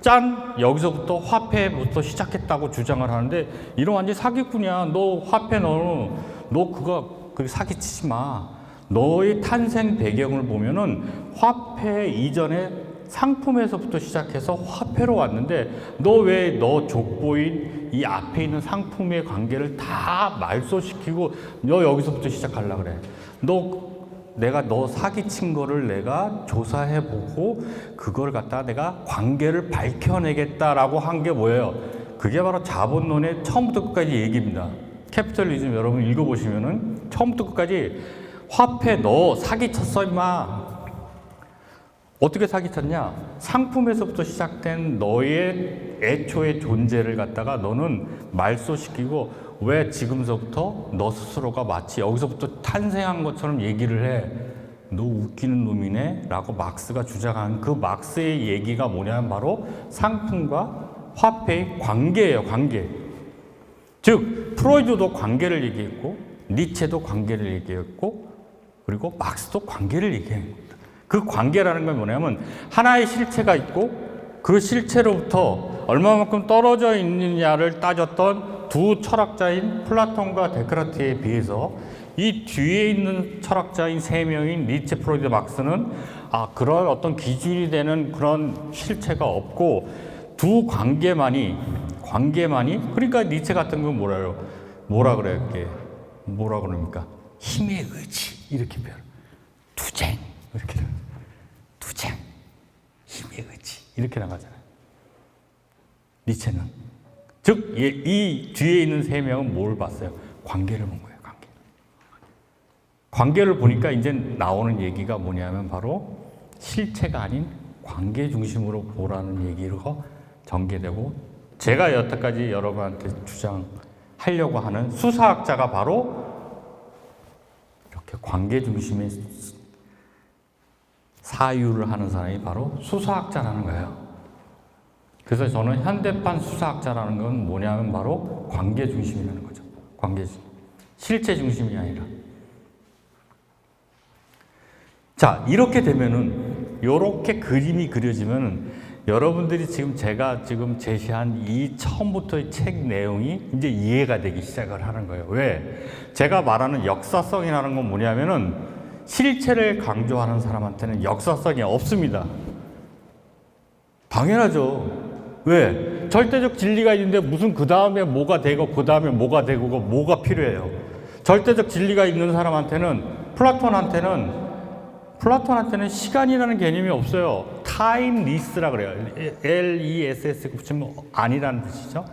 짠! 여기서부터 화폐부터 시작했다고 주장을 하는데 이런 완전 사기꾼이야. 너 화폐 너 그거 사기치지 마. 너의 탄생 배경을 보면은 화폐 이전에 상품에서부터 시작해서 화폐로 왔는데 너 왜 너 족보인 이 앞에 있는 상품의 관계를 다 말소시키고 너 여기서부터 시작하려고 그래. 내가 너 사기친 거를 내가 조사해보고 그걸 갖다가 내가 관계를 밝혀내겠다라고 한 게 뭐예요? 그게 바로 자본론의 처음부터 끝까지 얘기입니다. 캐피털리즘 여러분 읽어보시면은 처음부터 끝까지 화폐 너 사기쳤어 임마. 어떻게 사기쳤냐? 상품에서부터 시작된 너의 애초의 존재를 갖다가 너는 말소시키고 왜 지금서부터 너 스스로가 마치 여기서부터 탄생한 것처럼 얘기를 해. 너 웃기는 놈이네? 라고 막스가 주장한 그 막스의 얘기가 뭐냐면 바로 상품과 화폐의 관계예요. 관계. 즉 프로이드도 관계를 얘기했고 니체도 관계를 얘기했고 그리고 막스도 관계를 얘기한 겁니다. 그 관계라는 건 뭐냐면 하나의 실체가 있고 그 실체로부터 얼마만큼 떨어져 있느냐를 따졌던 두 철학자인 플라톤과 데카르트에 비해서 이 뒤에 있는 철학자인 세 명인 니체, 프로이드, 막스는 그런 어떤 기준이 되는 그런 실체가 없고 두 관계만이 그러니까 니체 같은 건 뭐라 그래요? 뭐라 그럽니까? 힘의 의지 이렇게 표현. 투쟁 이렇게 투쟁 힘의 의지 이렇게 나가잖아요. 니체는 즉 이 뒤에 있는 세 명은 뭘 봤어요? 관계를 본 거예요. 관계를 보니까 이제 나오는 얘기가 뭐냐면 바로 실체가 아닌 관계 중심으로 보라는 얘기로 전개되고 제가 여태까지 여러분한테 주장하려고 하는 수사학자가 바로 이렇게 관계 중심의 사유를 하는 사람이 바로 수사학자라는 거예요. 그래서 저는 현대판 수사학자라는 건 뭐냐면 바로 관계 중심이라는 거죠. 관계 중심. 실체 중심이 아니라. 자, 이렇게 되면은, 요렇게 그림이 그려지면은, 여러분들이 제가 제시한 이 처음부터의 책 내용이 이제 이해가 되기 시작을 하는 거예요. 왜? 제가 말하는 역사성이라는 건 뭐냐면은, 실체를 강조하는 사람한테는 역사성이 없습니다. 당연하죠. 왜? 절대적 진리가 있는데 무슨 그 다음에 뭐가 되고 그 다음에 뭐가 되고 뭐가 필요해요. 절대적 진리가 있는 사람한테는 플라톤한테는 시간이라는 개념이 없어요. 타임리스라 그래요. LESS 붙이면 아니라는 뜻이죠.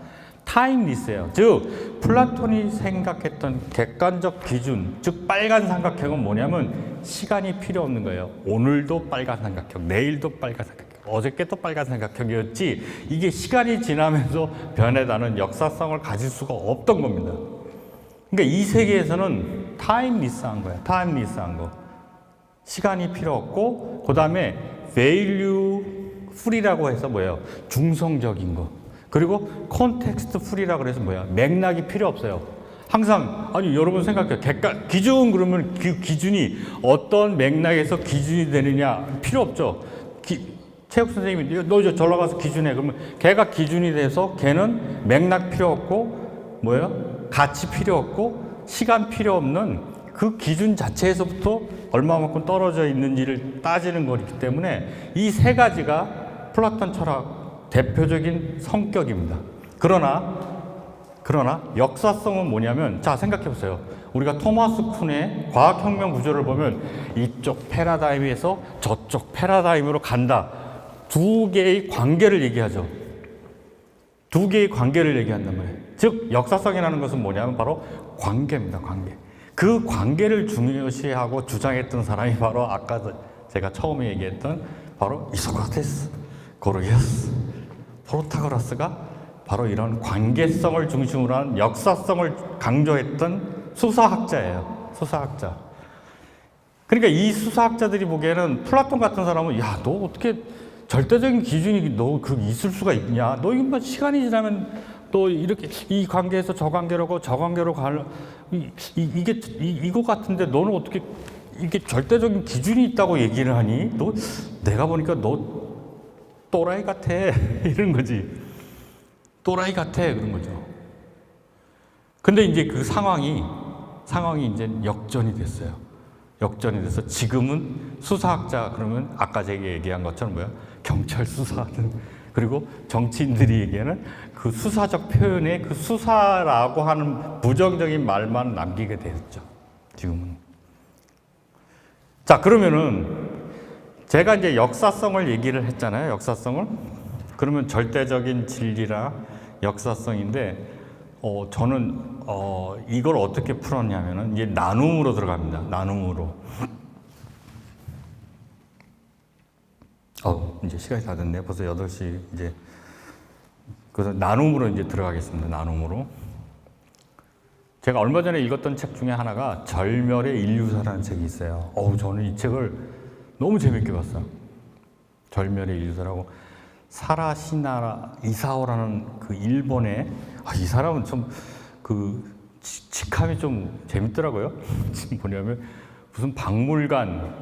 타임리스예요. 즉 플라톤이 생각했던 객관적 기준, 즉 빨간 삼각형은 뭐냐면 시간이 필요 없는 거예요. 오늘도 빨간 삼각형, 내일도 빨간 삼각형, 어저께도 빨간 삼각형이었지 이게 시간이 지나면서 변해가는 역사성을 가질 수가 없던 겁니다. 그러니까 이 세계에서는 타임리스한 거예요. 타임리스한 거. 시간이 필요 없고 그 다음에 value free라고 해서 뭐예요? 중성적인 거. 그리고 context free라고 해서 뭐야? 맥락이 필요 없어요. 항상 여러분 생각해요. 기준 그러면 그 기준이 어떤 맥락에서 기준이 되느냐 필요 없죠. 체육 선생님이 너 이제 절로 가서 기준해. 그러면 걔가 기준이 돼서 걔는 맥락 필요 없고 뭐예요? 가치 필요 없고 시간 필요 없는 그 기준 자체에서부터 얼마만큼 떨어져 있는지를 따지는 거기 때문에 이 세 가지가 플라톤 철학 대표적인 성격입니다. 그러나 역사성은 뭐냐면 자 생각해 보세요. 우리가 토마스 쿤의 과학혁명 구조를 보면 이쪽 패러다임에서 저쪽 패러다임으로 간다. 두 개의 관계를 얘기하죠. 두 개의 관계를 얘기한단 말이에요. 즉 역사성이라는 것은 뭐냐면 바로 관계입니다. 관계. 그 관계를 중요시하고 주장했던 사람이 바로 아까 제가 처음에 얘기했던 바로 이소크라테스, 고르기아스, 프로타고라스가 바로 이런 관계성을 중심으로 한 역사성을 강조했던 수사학자예요. 수사학자. 그러니까 이 수사학자들이 보기에는 플라톤 같은 사람은 야, 너 어떻게 절대적인 기준이 너 그 있을 수가 있냐? 너 이거 뭐 시간이 지나면 또 이렇게 이 관계에서 저 관계로 가고 저 관계로 갈 이거 같은데 너는 어떻게 이게 절대적인 기준이 있다고 얘기를 하니? 너 내가 보니까 너 또라이 같아 이런 거지. 또라이 같아 그런 거죠. 근데 이제 그 상황이 이제 역전이 됐어요. 역전이 돼서 지금은 수사학자 그러면 아까 제가 얘기한 것처럼 뭐야? 경찰 수사하는 그리고 정치인들이 얘기하는 그 수사적 표현에 그 수사라고 하는 부정적인 말만 남기게 됐죠. 지금은. 자, 그러면은 제가 이제 역사성을 얘기를 했잖아요. 역사성을. 그러면 절대적인 진리라 역사성인데 저는 이걸 어떻게 풀었냐면은 이제 나눔으로 들어갑니다. 나눔으로. 이제 시간이 다 됐네. 벌써 8시 이제. 그래서 나눔으로 이제 들어가겠습니다. 나눔으로. 제가 얼마 전에 읽었던 책 중에 하나가 절멸의 인류사라는 책이 있어요. 저는 이 책을 너무 재밌게 봤어요. 절멸의 인류사라고. 사라시나 이사오라는 그 일본의 이 사람은 좀 그 직함이 좀 재밌더라고요. 지금 뭐냐면 무슨 박물관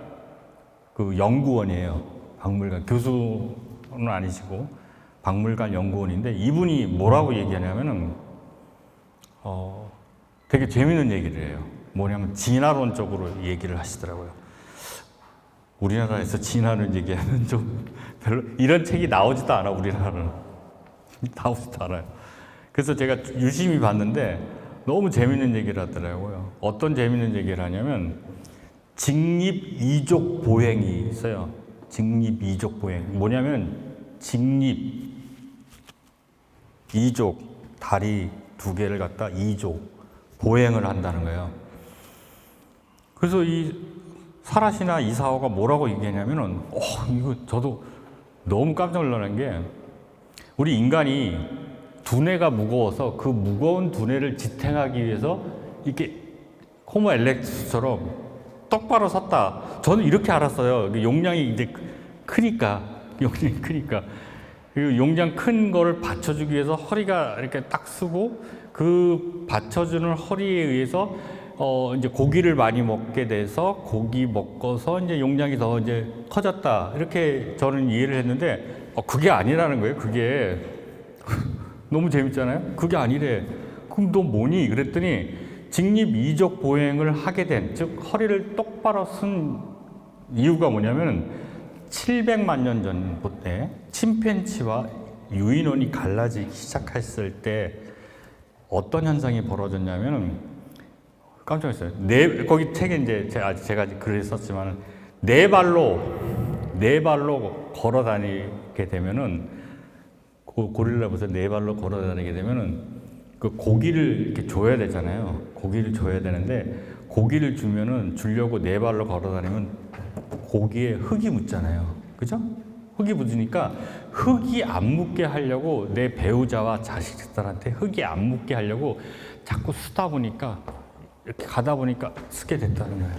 그 연구원이에요. 박물관 교수는 아니시고 박물관 연구원인데 이분이 뭐라고 얘기하냐면은 되게 재밌는 얘기를 해요. 뭐냐면 진화론적으로 얘기를 하시더라고요. 우리나라에서 진화론 얘기하는 좀 별로 이런 책이 나오지도 않아. 우리나라는 나오지도 않아요. 그래서 제가 유심히 봤는데 너무 재밌는 얘기를 하더라고요. 어떤 재밌는 얘기를 하냐면 직립 이족 보행이 있어요. 직립 이족 보행. 뭐냐면 직립 이족 다리 2개를 갖다 이족 보행을 한다는 거예요. 그래서 이 사라시나 이사오가 뭐라고 얘기하냐면은 이거 저도 너무 깜짝 놀라는 게 우리 인간이 두뇌가 무거워서 그 무거운 두뇌를 지탱하기 위해서 이렇게 호모 엘렉투스처럼 똑바로 섰다. 저는 이렇게 알았어요. 용량이 이제 크니까 용량이 크니까 그 용량 큰 거를 받쳐주기 위해서 허리가 이렇게 딱 쓰고 그 받쳐주는 허리에 의해서 이제 고기를 많이 먹게 돼서 고기 먹어서 이제 용량이 더 이제 커졌다. 이렇게 저는 이해를 했는데 그게 아니라는 거예요. 그게 너무 재밌잖아요. 그게 아니래. 그럼 너 뭐니? 그랬더니 직립 이족 보행을 하게 된, 즉 허리를 똑바로 쓴 이유가 뭐냐면 700만 년 전부터 침팬지와 유인원이 갈라지기 시작했을 때 어떤 현상이 벌어졌냐면 깜짝 놀랐어요. 거기 책에 이제 제가 글을 썼지만 네 발로 걸어 다니게 되면은 고릴라 보세요. 네 발로 걸어 다니게 되면은 그 고기를 이렇게 줘야 되잖아요. 고기를 줘야 되는데 고기를 주려고 네 발로 걸어 다니면 고기에 흙이 묻잖아요. 그죠? 흙이 묻으니까 흙이 안 묻게 하려고 내 배우자와 자식들한테 흙이 안 묻게 하려고 자꾸 쓰다 보니까 이렇게 가다 보니까 쓰게 됐다는 거예요.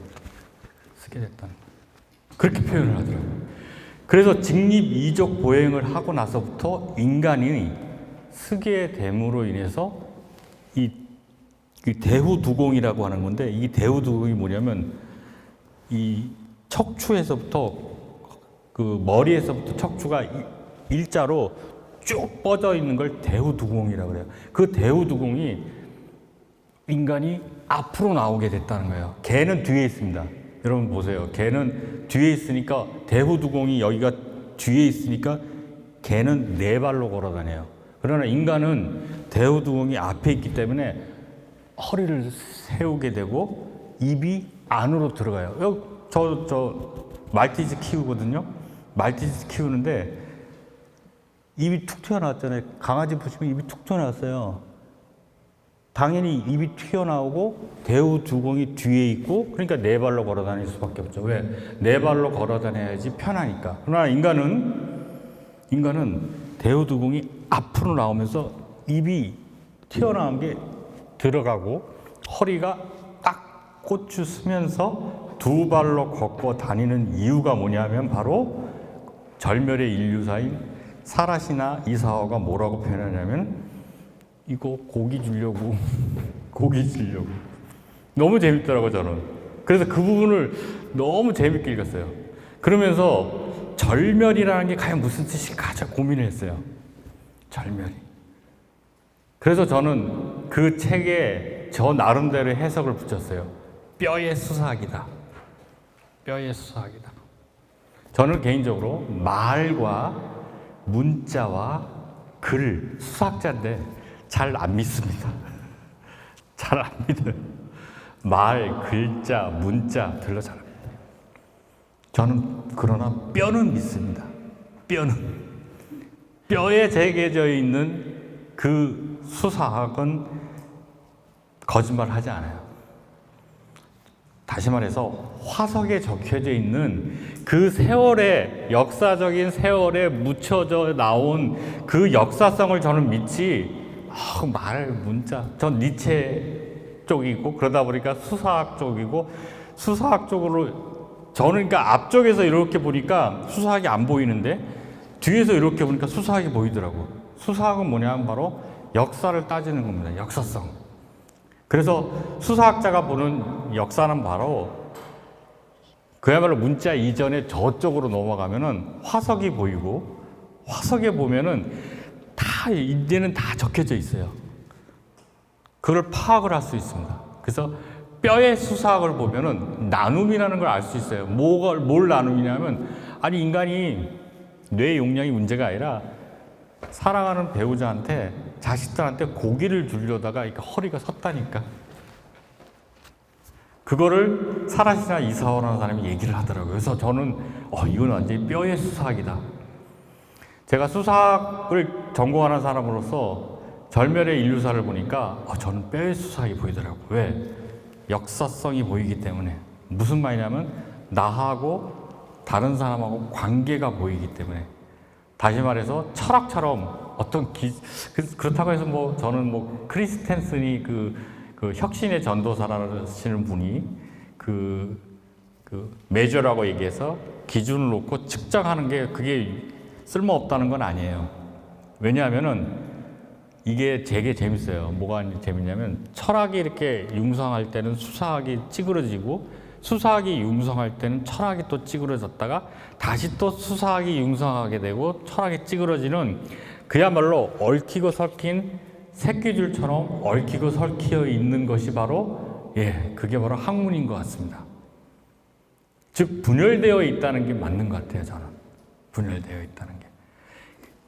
쓰게 됐다는 거예요. 그렇게 표현을 하더라고요. 그래서 직립 이족 보행을 하고 나서부터 인간이 쓰게 됨으로 인해서 이 대후두공이라고 하는 건데 이 대후두공이 뭐냐면 이 척추에서부터 그 머리에서부터 척추가 일자로 쭉 뻗어 있는 걸 대후두공이라고 그래요. 그 대후두공이 인간이 앞으로 나오게 됐다는 거예요. 개는 뒤에 있습니다. 여러분 보세요. 개는 뒤에 있으니까 대후두공이 여기가 뒤에 있으니까 개는 네 발로 걸어 다녀요. 그러나 인간은 대후두공이 앞에 있기 때문에 허리를 세우게 되고 입이 안으로 들어가요. 저 말티즈 키우거든요. 말티즈 키우는데 입이 툭 튀어나왔잖아요. 강아지 보시면 입이 툭 튀어나왔어요. 당연히 입이 튀어나오고 대우 두공이 뒤에 있고 그러니까 네 발로 걸어 다닐 수밖에 없죠. 왜? 네 발로 걸어 다녀야지 편하니까. 그러나 인간은 대우 두공이 앞으로 나오면서 입이 튀어나온 게 들어가고 허리가 딱 꽂혀 서면서 두 발로 걷고 다니는 이유가 뭐냐면 바로 절멸의 인류사인 사라시나 이사오가 뭐라고 표현하냐면 이거 고기 주려고 고기 주려고 너무 재밌더라고 저는. 그래서 그 부분을 너무 재밌게 읽었어요. 그러면서 절멸이라는 게 과연 무슨 뜻일까 고민을 했어요. 절멸이. 그래서 저는 그 책에 저 나름대로 해석을 붙였어요. 뼈의 수사학이다. 뼈의 수사학이다. 저는 개인적으로 말과 문자와 글, 수사학자인데 잘 안 믿습니다. 잘 안 믿어요. 말, 글자, 문자 별로 잘 안 믿어요. 저는 그러나 뼈는 믿습니다. 뼈는. 뼈에 새겨져 있는 그 수사학은 거짓말하지 않아요. 다시 말해서 화석에 적혀져 있는 그 세월에 역사적인 세월에 묻혀져 나온 그 역사성을 저는 믿지 말, 문자 전 니체 쪽이고 그러다 보니까 수사학 쪽이고 수사학 쪽으로 저는 그러니까 앞쪽에서 이렇게 보니까 수사학이 안 보이는데 뒤에서 이렇게 보니까 수사학이 보이더라고. 수사학은 뭐냐면 바로 역사를 따지는 겁니다. 역사성. 그래서 수사학자가 보는 역사는 바로 그야말로 문자 이전에 저쪽으로 넘어가면은 화석이 보이고 화석에 보면은 다 이제는 다 적혀져 있어요. 그걸 파악을 할 수 있습니다. 그래서 뼈의 수사학을 보면은 나눔이라는 걸 알 수 있어요. 뭘 나눔이냐면 아니 인간이 뇌 용량이 문제가 아니라 사랑하는 배우자한테 자식들한테 고기를 주려다가 허리가 섰다니까. 그거를 사라시나 이사오라는 사람이 얘기를 하더라고요. 그래서 저는 이건 완전히 뼈의 수사학이다. 제가 수사학을 전공하는 사람으로서 절멸의 인류사를 보니까 저는 뼈의 수사학이 보이더라고요. 왜? 역사성이 보이기 때문에. 무슨 말이냐면 나하고 다른 사람하고 관계가 보이기 때문에. 다시 말해서 철학처럼 어떤 그렇다고 해서 저는 크리스텐슨이 그 혁신의 전도사라시는 분이 그 메저라고 얘기해서 기준을 놓고 측정하는 게 그게 쓸모없다는 건 아니에요. 왜냐하면은 이게 되게 재밌어요. 뭐가 재밌냐면 철학이 이렇게 융성할 때는 수사학이 찌그러지고 수사학이 융성할 때는 철학이 또 찌그러졌다가 다시 또 수사학이 융성하게 되고 철학이 찌그러지는 그야말로 얽히고 설킨 새끼줄처럼 얽히고 설키어 있는 것이 바로 그게 바로 학문인 것 같습니다. 즉 분열되어 있다는 게 맞는 것 같아요. 저는 분열되어 있다는 게.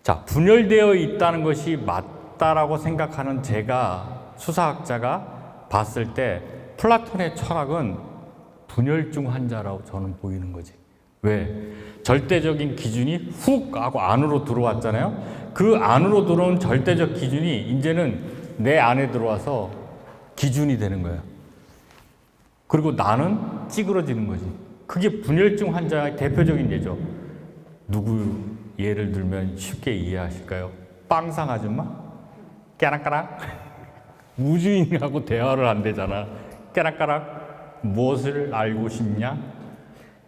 자, 분열되어 있다는 것이 맞다라고 생각하는 제가 수사학자가 봤을 때 플라톤의 철학은 분열증 환자라고 저는 보이는 거지. 왜? 절대적인 기준이 훅 하고 안으로 들어왔잖아요. 그 안으로 들어온 절대적 기준이 이제는 내 안에 들어와서 기준이 되는 거예요. 그리고 나는 찌그러지는 거지. 그게 분열증 환자의 대표적인 예죠. 누구 예를 들면 쉽게 이해하실까요? 빵상 아줌마? 까락까락? 우주인하고 대화를 안 되잖아. 까락까락? 무엇을 알고 싶냐?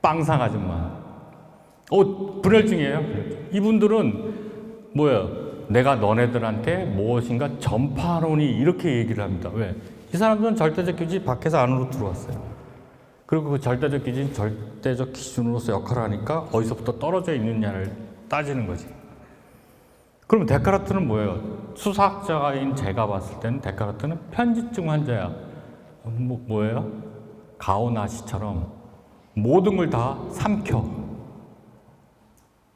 빵상 아줌마. 분열증이에요. 이분들은 내가 너네들한테 무엇인가 전파하노니 이렇게 얘기를 합니다. 왜? 이 사람들은 절대적 기준이 밖에서 안으로 들어왔어요. 그리고 그 절대적 기준이 절대적 기준으로서 역할을 하니까 어디서부터 떨어져 있느냐를 따지는 거지. 그럼 데카르트는 뭐예요? 수사학자인 제가 봤을 때는 데카르트는 편집증 환자야. 뭐예요? 가오나시처럼 모든 걸 다 삼켜.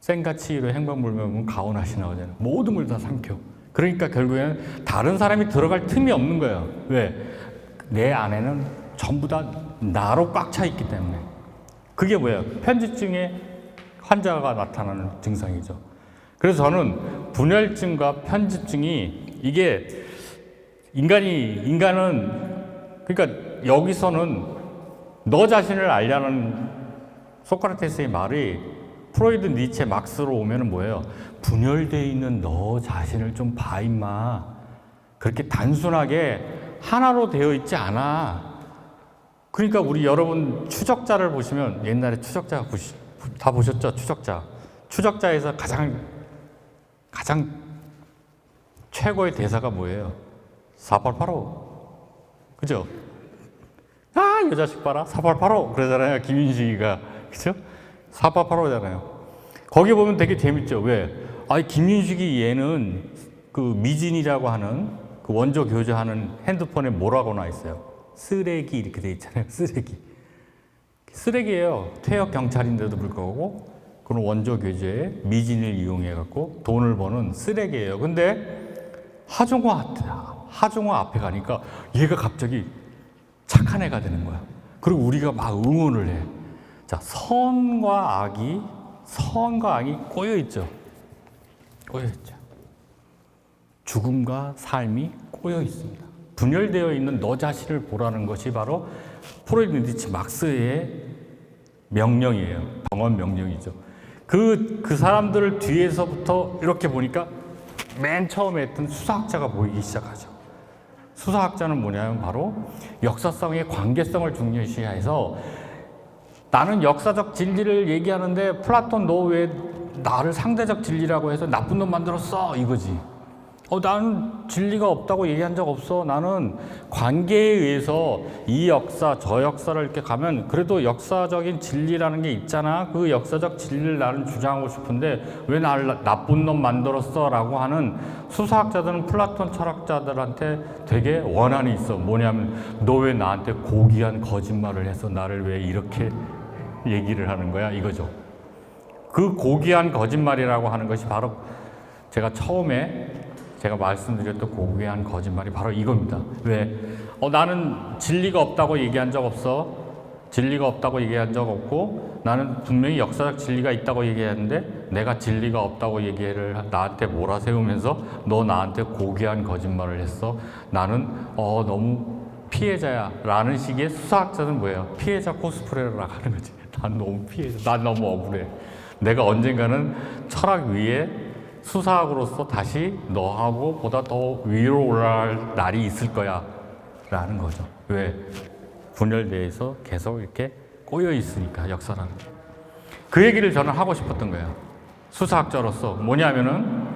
생가치로 행방불명은 가오나시 나오잖아요. 모든 걸 다 삼켜. 그러니까 결국에는 다른 사람이 들어갈 틈이 없는 거예요. 왜? 내 안에는 전부 다 나로 꽉 차 있기 때문에. 그게 뭐예요? 편집증의 환자가 나타나는 증상이죠. 그래서 저는 분열증과 편집증이 이게 인간은 그러니까 여기서는 너 자신을 알려는 소크라테스의 말이 프로이드, 니체, 막스로 오면은 뭐예요? 분열되어 있는 너 자신을 좀 봐, 임마. 그렇게 단순하게 하나로 되어 있지 않아. 그러니까 우리 여러분 추적자를 보시면 옛날에 추적자 다 보셨죠? 추적자. 추적자에서 가장 최고의 대사가 뭐예요? 4885. 그죠? 아, 이 자식 봐라. 4885. 그러잖아요. 김윤식이가. 그죠? 4885잖아요. 거기 보면 되게 재밌죠. 왜? 아니, 김윤식이 얘는 그 미진이라고 하는 그 원조 교조하는 핸드폰에 뭐라고 나와 있어요? 쓰레기 이렇게 돼 있잖아요. 쓰레기. 쓰레기예요. 퇴역 경찰인데도 불구하고 그런 원조 교조에 미진을 이용해 갖고 돈을 버는 쓰레기예요. 근데 하중호 앞에 가니까 얘가 갑자기 착한 애가 되는 거야. 그리고 우리가 막 응원을 해. 자, 선과 악이 꼬여 있죠. 꼬여 있죠. 죽음과 삶이 꼬여 있습니다. 분열되어 있는 너 자신을 보라는 것이 바로 프로이드, 니체, 막스의 명령이에요. 병원 명령이죠. 그 사람들을 뒤에서부터 이렇게 보니까 맨 처음에 했던 수사학자가 보이기 시작하죠. 수사학자는 뭐냐면 바로 역사성의 관계성을 중요시해서 나는 역사적 진리를 얘기하는데 플라톤 너 왜 나를 상대적 진리라고 해서 나쁜 놈 만들었어? 이거지. 나는 진리가 없다고 얘기한 적 없어. 나는 관계에 의해서 이 역사, 저 역사를 이렇게 가면 그래도 역사적인 진리라는 게 있잖아. 그 역사적 진리를 나는 주장하고 싶은데 왜 나를 나쁜 놈 만들었어? 라고 하는 수사학자들은 플라톤 철학자들한테 되게 원한이 있어. 뭐냐면 너 왜 나한테 고귀한 거짓말을 해서 나를 왜 이렇게 얘기를 하는 거야? 이거죠. 그 고귀한 거짓말이라고 하는 것이 바로 제가 말씀드렸던 고귀한 거짓말이 바로 이겁니다. 왜? 나는 진리가 없다고 얘기한 적 없어. 진리가 없다고 얘기한 적 없고 나는 분명히 역사적 진리가 있다고 얘기했는데 내가 진리가 없다고 얘기를 나한테 몰아세우면서 너 나한테 고귀한 거짓말을 했어. 나는 너무 피해자야 라는 식의 수사학자는 뭐예요? 피해자 코스프레를 하는 거지. 난 너무 피해자. 난 너무 억울해. 내가 언젠가는 철학 위에 수사학으로서 다시 너하고 보다 더 위로 올라갈 날이 있을 거야 라는 거죠. 왜? 분열대에서 계속 이렇게 꼬여 있으니까 역사라는 게. 그 얘기를 저는 하고 싶었던 거예요. 수사학자로서 뭐냐면은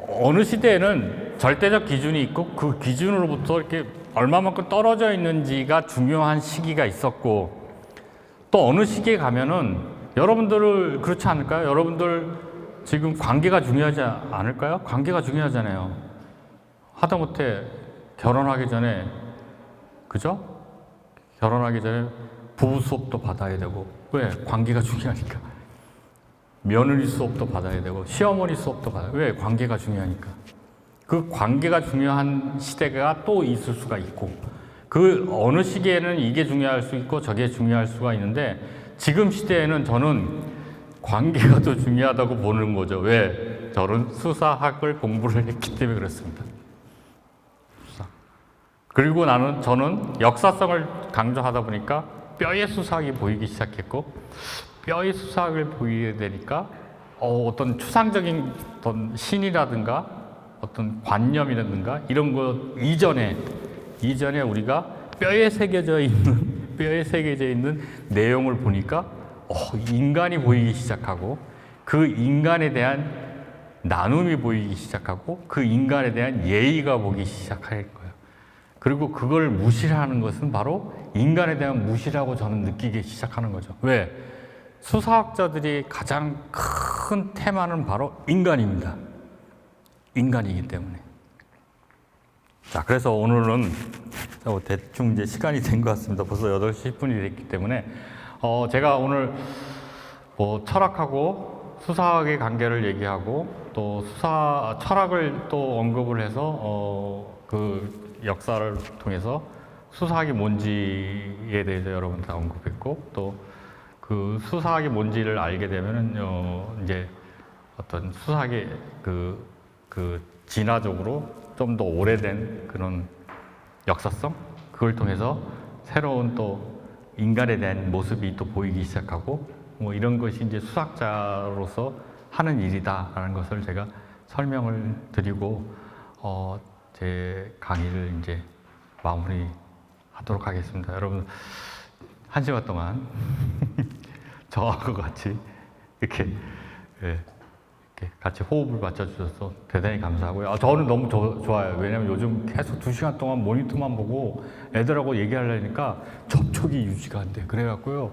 어느 시대에는 절대적 기준이 있고 그 기준으로부터 이렇게 얼마만큼 떨어져 있는지가 중요한 시기가 있었고 또 어느 시기에 가면은 여러분들을 그렇지 않을까요? 여러분들 지금 관계가 중요하지 않을까요? 관계가 중요하잖아요. 하다못해 결혼하기 전에 그죠? 결혼하기 전에 부부 수업도 받아야 되고 왜? 관계가 중요하니까. 며느리 수업도 받아야 되고 시어머니 수업도 받아야 왜? 관계가 중요하니까. 그 관계가 중요한 시대가 또 있을 수가 있고 그 어느 시기에는 이게 중요할 수 있고 저게 중요할 수가 있는데 지금 시대에는 저는 관계가 더 중요하다고 보는 거죠. 왜? 저는 수사학을 공부를 했기 때문에 그렇습니다. 그리고 저는 역사성을 강조하다 보니까 뼈의 수사학이 보이기 시작했고 뼈의 수사학을 보이게 되니까 어떤 추상적인 어떤 신이라든가 어떤 관념이라든가 이런 것 이전에 우리가 뼈에 새겨져 있는 내용을 보니까 인간이 보이기 시작하고 그 인간에 대한 나눔이 보이기 시작하고 그 인간에 대한 예의가 보이기 시작할 거예요. 그리고 그걸 무시하는 것은 바로 인간에 대한 무시라고 저는 느끼기 시작하는 거죠. 왜? 수사학자들이 가장 큰 테마는 바로 인간입니다. 인간이기 때문에. 자, 그래서 오늘은 대충 이제 시간이 된 것 같습니다. 벌써 8시 10분이 됐기 때문에 제가 오늘 철학하고 수사학의 관계를 얘기하고 또 철학을 또 언급을 해서 그 역사를 통해서 수사학이 뭔지에 대해서 여러분한테 언급했고 또 그 수사학이 뭔지를 알게 되면은 이제 어떤 수사학의 그 진화적으로 좀 더 오래된 그런 역사성, 그걸 통해서 새로운 또 인간에 대한 모습이 또 보이기 시작하고 뭐 이런 것이 이제 수학자로서 하는 일이다라는 것을 제가 설명을 드리고 제 강의를 이제 마무리하도록 하겠습니다. 여러분 1시간 동안 저하고 같이 이렇게 같이 호흡을 맞춰주셔서 대단히 감사하고요. 저는 너무 좋아요. 왜냐면 요즘 계속 2시간 동안 모니터만 보고 애들하고 얘기하려니까 접촉이 유지가 안 돼. 그래갖고요.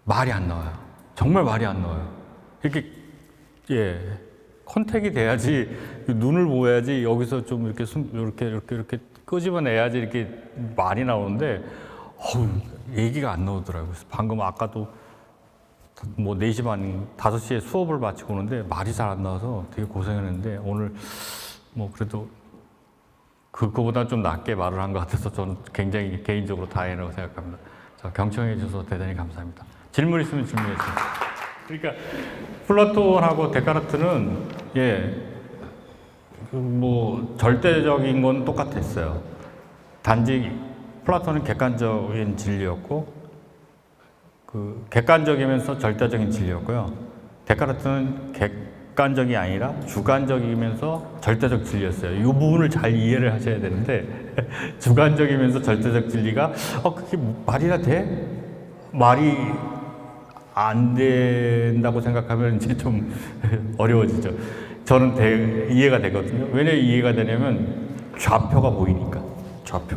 말이 안 나와요. 정말 말이 안 나와요. 이렇게, 컨택이 돼야지, 눈을 보여야지, 여기서 좀 이렇게 끄집어내야지 이렇게 말이 나오는데, 얘기가 안 나오더라고요. 그래서 방금 아까도 뭐 4시 반, 5시에 수업을 마치고 오는데 말이 잘 안 나와서 되게 고생했는데 오늘 뭐 그래도 그거보다 좀 낫게 말을 한 것 같아서 저는 굉장히 개인적으로 다행이라고 생각합니다. 자, 경청해 주셔서 대단히 감사합니다. 질문 있으면 질문해 주세요. 그러니까 플라톤하고 데카르트는 뭐 절대적인 건 똑같았어요. 단지 플라톤은 객관적인 진리였고 그 객관적이면서 절대적인 진리였고요. 데카르트는 객관적이 아니라 주관적이면서 절대적 진리였어요. 이 부분을 잘 이해를 하셔야 되는데 주관적이면서 절대적 진리가 그게 말이나 돼? 말이 안 된다고 생각하면 이제 좀 어려워지죠. 저는 이해가 되거든요. 왜 이해가 되냐면 좌표가 보이니까. 좌표.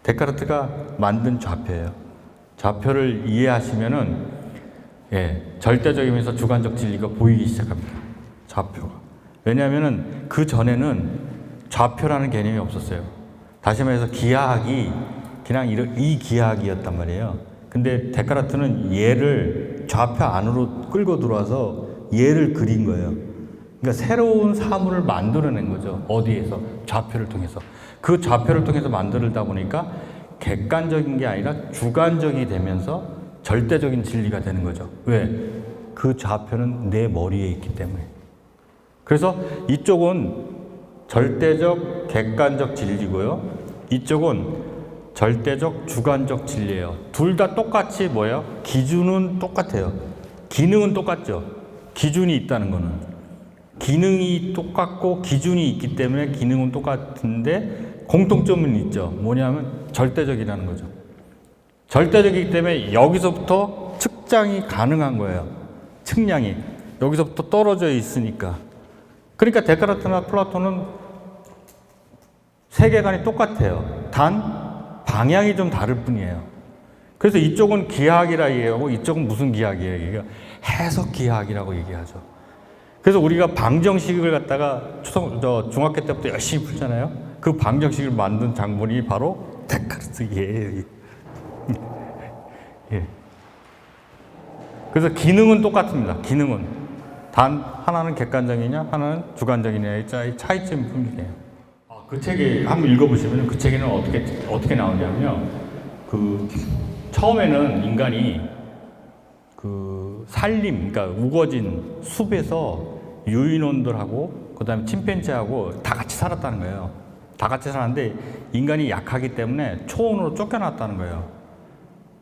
데카르트가 만든 좌표예요. 좌표를 이해하시면은 절대적이면서 주관적 진리가 보이기 시작합니다. 좌표가. 왜냐하면은 그 전에는 좌표라는 개념이 없었어요. 다시 말해서 기하학이 그냥 이 기하학이었단 말이에요. 근데 데카르트는 얘를 좌표 안으로 끌고 들어와서 얘를 그린 거예요. 그러니까 새로운 사물을 만들어낸 거죠. 어디에서? 좌표를 통해서. 그 좌표를 통해서 만들다 보니까 객관적인 게 아니라 주관적이 되면서 절대적인 진리가 되는 거죠. 왜? 그 좌표는 내 머리에 있기 때문에. 그래서 이쪽은 절대적, 객관적 진리고요. 이쪽은 절대적, 주관적 진리예요. 둘 다 똑같이 뭐예요? 기준은 똑같아요. 기능은 똑같죠. 기준이 있다는 거는. 기능이 똑같고 기준이 있기 때문에 기능은 똑같은데 공통점은 있죠. 뭐냐면 절대적이라는 거죠. 절대적이기 때문에 여기서부터 측량이 가능한 거예요. 측량이. 여기서부터 떨어져 있으니까. 그러니까 데카르트나 플라톤은 세계관이 똑같아요. 단 방향이 좀 다를 뿐이에요. 그래서 이쪽은 기하학이라 얘기하고 이쪽은 무슨 기하학이에요? 해석 기하학이라고 얘기하죠. 그래서 우리가 방정식을 갖다가 중학교 때부터 열심히 풀잖아요. 그 방정식을 만든 장본이 바로 데카르트예요. 그래서 기능은 똑같습니다. 기능은. 단 하나는 객관적이냐 하나는 주관적이냐의 차이점이 뿐이에요. 그 책에 한번 읽어보시면 그 책에는 어떻게 나오냐면요. 그 처음에는 인간이 그 산림, 그러니까 우거진 숲에서 유인원들하고 그다음에 침팬지하고 다 같이 살았다는 거예요. 다 같이 살았는데 인간이 약하기 때문에 초원으로 쫓겨났다는 거예요.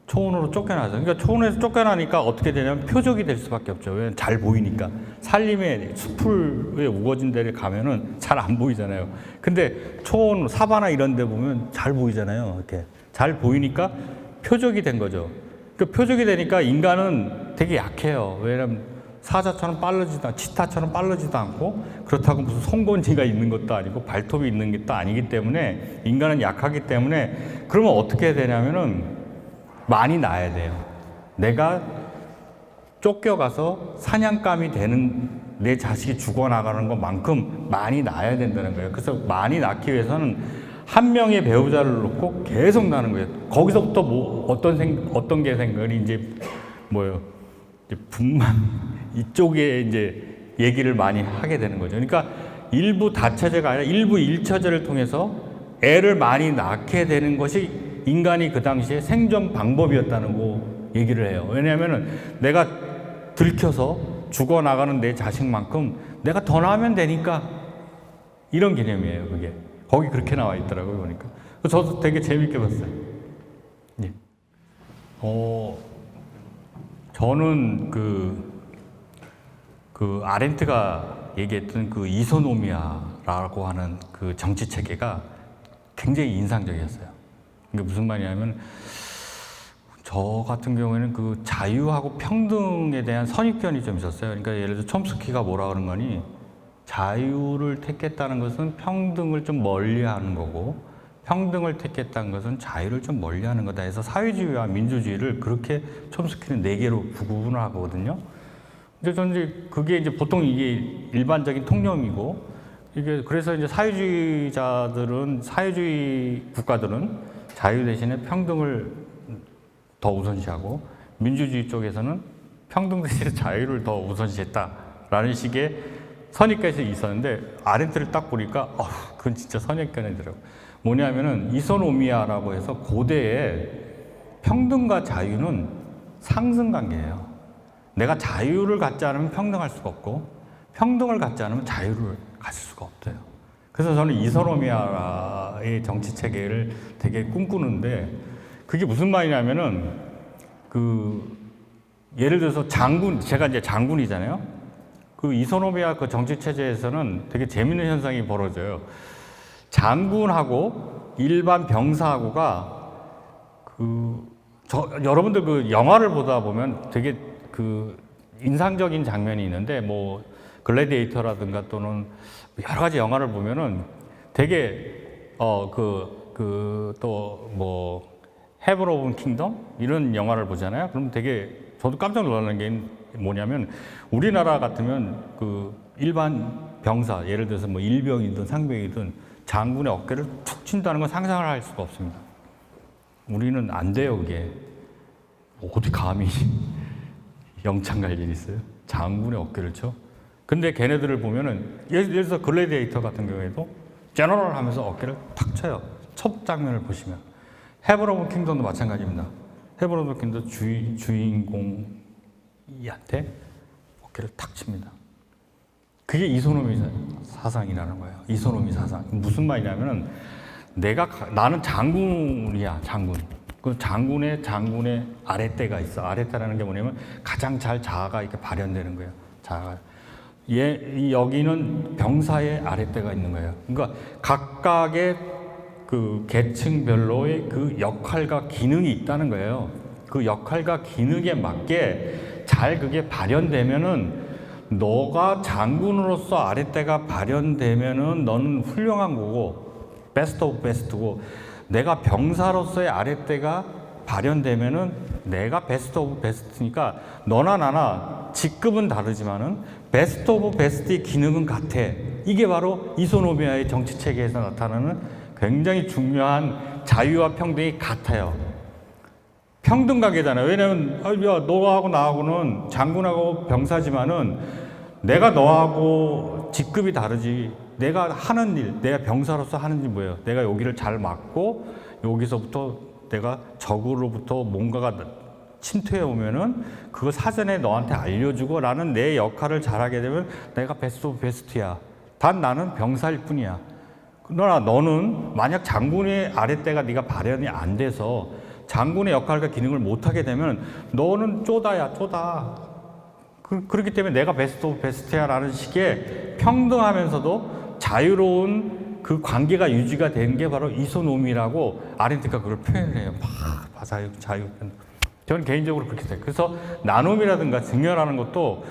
초원으로 쫓겨나서. 그러니까 초원에서 쫓겨나니까 어떻게 되냐면 표적이 될 수밖에 없죠. 왜냐면 잘 보이니까. 산림에 숲에 우거진 데를 가면은 잘 안 보이잖아요. 근데 초원, 사바나 이런 데 보면 잘 보이잖아요. 이렇게. 잘 보이니까 표적이 된 거죠. 그 표적이 되니까 인간은 되게 약해요. 왜냐면 사자처럼 빠르지도 치타처럼 빠르지도 않고 그렇다고 무슨 송곳니가 있는 것도 아니고 발톱이 있는 것도 아니기 때문에 인간은 약하기 때문에 그러면 어떻게 해야 되냐면은 많이 낳아야 돼요. 내가 쫓겨가서 사냥감이 되는 내 자식이 죽어나가는 것만큼 많이 낳아야 된다는 거예요. 그래서 많이 낳기 위해서는 한 명의 배우자를 놓고 계속 낳는 거예요. 거기서부터 뭐 어떤 게 생각이 이제 뭐예요? 이제 분만 이쪽에 이제 얘기를 많이 하게 되는 거죠. 그러니까 일부 다처제가 아니라 일부 일처제를 통해서 애를 많이 낳게 되는 것이 인간이 그 당시에 생존 방법이었다는 거 얘기를 해요. 왜냐하면은 내가 들켜서 죽어나가는 내 자식만큼 내가 더 낳으면 되니까 이런 개념이에요, 그게. 거기 그렇게 나와 있더라고요, 보니까. 저도 되게 재밌게 봤어요. 예. 저는 그 아렌트가 얘기했던 그 이소노미아라고 하는 그 정치 체계가 굉장히 인상적이었어요. 이게 무슨 말이냐면, 저 같은 경우에는 그 자유하고 평등에 대한 선입견이 좀 있었어요. 그러니까 예를 들어 촘스키가 뭐라 그런 거니, 자유를 택했다는 것은 평등을 좀 멀리하는 거고, 평등을 택했다는 것은 자유를 좀 멀리하는 거다 해서 사회주의와 민주주의를 그렇게 촘스키는 4개로 구분을 하거든요. 근데 저는 이제 그게 이제 보통 이게 일반적인 통념이고, 이게 그래서 이제 사회주의 국가들은 자유 대신에 평등을 더 우선시하고, 민주주의 쪽에서는 평등 대신에 자유를 더 우선시했다라는 식의 선입견이 있었는데, 아렌트를 딱 보니까 그건 진짜 선입견이더라고요. 뭐냐면은 이소노미아라고 해서 고대에 평등과 자유는 상승관계예요. 내가 자유를 갖지 않으면 평등할 수가 없고, 평등을 갖지 않으면 자유를 가질 수가 없어요. 그래서 저는 이소노미아의 정치 체계를 되게 꿈꾸는데, 그게 무슨 말이냐면은 예를 들어서 제가 이제 장군이잖아요. 그 이소노미아 그 정치 체제에서는 되게 재밌는 현상이 벌어져요. 장군하고 일반 병사하고가 여러분들 그 영화를 보다 보면 되게 그 인상적인 장면이 있는데, 뭐 글래디에이터라든가 또는 여러 가지 영화를 보면은 되게 또 뭐 헤븐 오브 킹덤 이런 영화를 보잖아요. 그럼 되게 저도 깜짝 놀라는 게 뭐냐면, 우리나라 같으면 그 일반 병사, 예를 들어서 뭐 일병이든 상병이든 장군의 어깨를 툭 친다는 건 상상을 할 수가 없습니다. 우리는 안 돼요, 그게. 어디 감히 영창 갈 일이 있어요? 장군의 어깨를 쳐? 근데 걔네들을 보면은, 예를 들어서 글래디에이터 같은 경우에도 제너럴 하면서 어깨를 탁 쳐요. 첫 장면을 보시면. 헤븐 오브 킹덤도 마찬가지입니다. 헤븐 오브 킹덤도 주인공이한테 어깨를 탁 칩니다. 그게 이소노미 사상이라는 거예요. 이소노미 사상. 무슨 말이냐면은, 나는 장군이야, 장군. 그 장군의 아랫대가 있어. 아랫대라는 게 뭐냐면 가장 잘 자아가 이렇게 발현되는 거예요. 자아가. 여기는 병사의 아랫대가 있는 거예요. 그러니까 각각의 그 계층별로의 그 역할과 기능이 있다는 거예요. 그 역할과 기능에 맞게 잘 그게 발현되면은, 너가 장군으로서 아랫대가 발현되면은 너는 훌륭한 거고, 베스트 오브 베스트고, 내가 병사로서의 아랫대가 발현되면은 내가 베스트 오브 베스트니까, 너나 나나 직급은 다르지만은 베스트 오브 베스트의 기능은 같아. 이게 바로 이소노미아의 정치 체계에서 나타나는 굉장히 중요한 자유와 평등이 같아요. 평등 관계잖아요. 왜냐면 너하고 나하고는 장군하고 병사지만은 내가 너하고 직급이 다르지. 내가 하는 일, 내가 병사로서 하는 일 뭐예요? 내가 여기를 잘 막고, 여기서부터 내가 적으로부터 뭔가가 침투해 오면은 그거 사전에 너한테 알려주고, 나는 내 역할을 잘하게 되면 내가 베스트 오브 베스트야. 단 나는 병사일 뿐이야. 그러나 너는 만약 장군의 아랫대가 네가 발현이 안 돼서 장군의 역할과 기능을 못하게 되면 너는 쪼다야, 쪼다. 그렇기 때문에 내가 베스트 오브 베스트야 라는 식의 평등하면서도 자유로운 그 관계가 유지가 된 게 바로 이소노미라고 아렌트가 그걸 표현을 해요. 자유. 저는 개인적으로 그렇게 생각해요. 그래서 나눔이라든가 증여라는 것도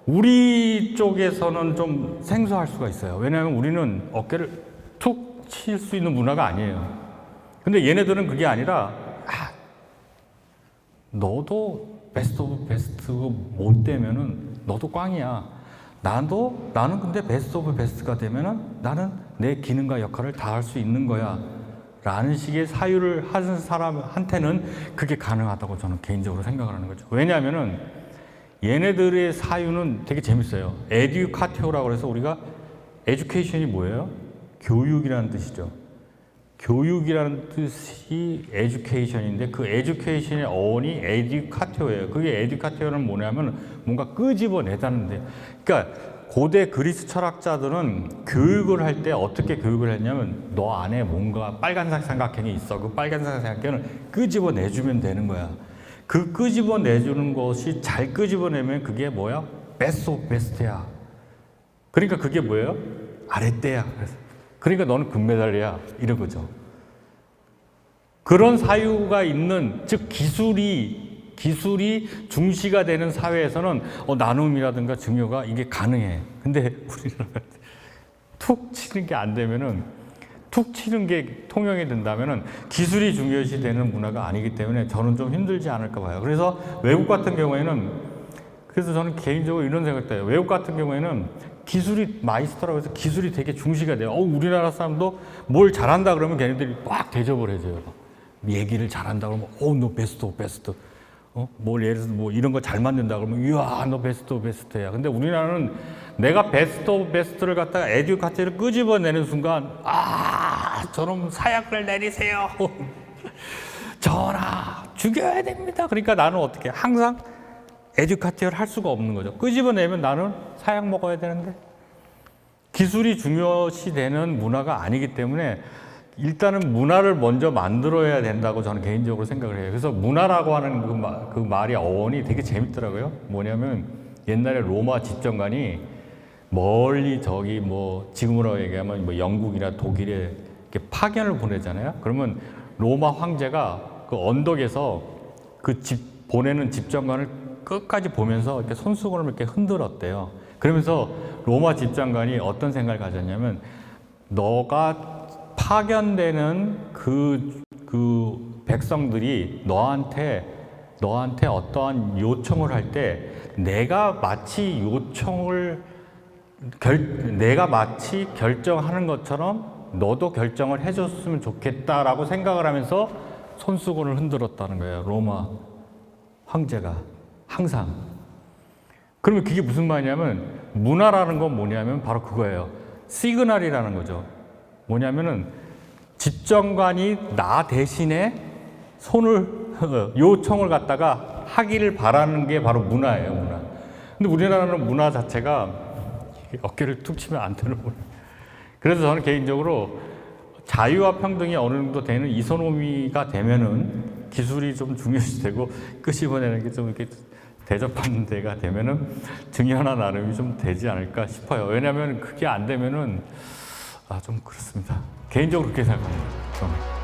우리 쪽에서는 좀 생소할 수가 있어요. 왜냐하면 우리는 어깨를 툭 칠 수 있는 문화가 아니에요. 근데 얘네들은 그게 아니라, 너도 베스트 오브 베스트 못 되면은 너도 꽝이야. 나는 근데 베스트 오브 베스트가 되면은 나는 내 기능과 역할을 다 할 수 있는 거야. 라는 식의 사유를 하는 사람한테는 그게 가능하다고 저는 개인적으로 생각을 하는 거죠. 왜냐하면은 얘네들의 사유는 되게 재밌어요. 에듀카티오라고 해서, 우리가 에듀케이션이 뭐예요? 교육이라는 뜻이죠. 교육이라는 뜻이 에듀케이션인데, 그 에듀케이션의 어원이 에듀카티오예요. 그게 에듀카티오는 뭐냐면 뭔가 끄집어내다는데, 그러니까 고대 그리스 철학자들은 교육을 할 때 어떻게 교육을 했냐면 너 안에 뭔가 빨간색 삼각형이 있어. 그 빨간색 삼각형을 끄집어 내주면 되는 거야. 그 끄집어 내주는 것이 잘 끄집어내면 그게 뭐야? 베스트 오브 베스트야. 그러니까 그게 뭐예요? 아랫대야. 그러니까 너는 금메달이야. 이런 거죠. 그런 사유가 있는, 즉 기술이 중시가 되는 사회에서는 나눔이라든가 증여가 이게 가능해. 근데 우리는 툭 치는 게 안 되면은, 툭 치는 게 통용이 된다면은 기술이 중요시 되는 문화가 아니기 때문에 저는 좀 힘들지 않을까 봐요. 그래서 외국 같은 경우에는, 그래서 저는 개인적으로 이런 생각도 해요. 외국 같은 경우에는 기술이 마이스터라고 해서 기술이 되게 중시가 돼요. 우리나라 사람도 뭘 잘한다 그러면 걔네들이 막 대접을 해줘요. 얘기를 잘한다 그러면 너 베스트 오브 베스트. 뭘 예를 들어서 뭐 이런 거 잘 만든다 그러면 이야 너 베스트 오브 베스트야. 근데 우리나라는 내가 베스트 오브 베스트를 갖다가 에듀카티를 끄집어내는 순간 저놈 사약을 내리세요. 전하 죽여야 됩니다. 그러니까 나는 어떻게 항상 에듀카티를 할 수가 없는 거죠. 끄집어내면 나는 사약 먹어야 되는데 기술이 중요시 되는 문화가 아니기 때문에 일단은 문화를 먼저 만들어야 된다고 저는 개인적으로 생각을 해요. 그래서 문화라고 하는 그 말이 어원이 되게 재밌더라고요. 뭐냐면 옛날에 로마 집정관이 멀리 저기 뭐 지금으로 얘기하면 뭐 영국이나 독일에 이렇게 파견을 보내잖아요. 그러면 로마 황제가 그 언덕에서 그 보내는 집정관을 끝까지 보면서 이렇게 손수건을 이렇게 흔들었대요. 그러면서 로마 집정관이 어떤 생각을 가졌냐면 너가 파견되는 그 백성들이 너한테 어떠한 요청을 할 때 내가 마치 결정하는 것처럼 너도 결정을 해줬으면 좋겠다라고 생각을 하면서 손수건을 흔들었다는 거예요. 로마 황제가 항상. 그러면 그게 무슨 말이냐면 문화라는 건 뭐냐면 바로 그거예요. 시그널이라는 거죠. 뭐냐면은 집정관이 나 대신에 요청을 갖다가 하기를 바라는 게 바로 문화예요, 문화. 근데 우리나라는 문화 자체가 어깨를 툭 치면 안 되는 문화. 그래서 저는 개인적으로 자유와 평등이 어느 정도 되는 이소노미가 되면은 기술이 좀 중요시되고 끄집어내는 게 좀 이렇게 대접받는 데가 되면은 증여나 나름이 좀 되지 않을까 싶어요. 왜냐하면 그게 안 되면은 좀 그렇습니다. 개인적으로 그렇게 생각합니다. 저는.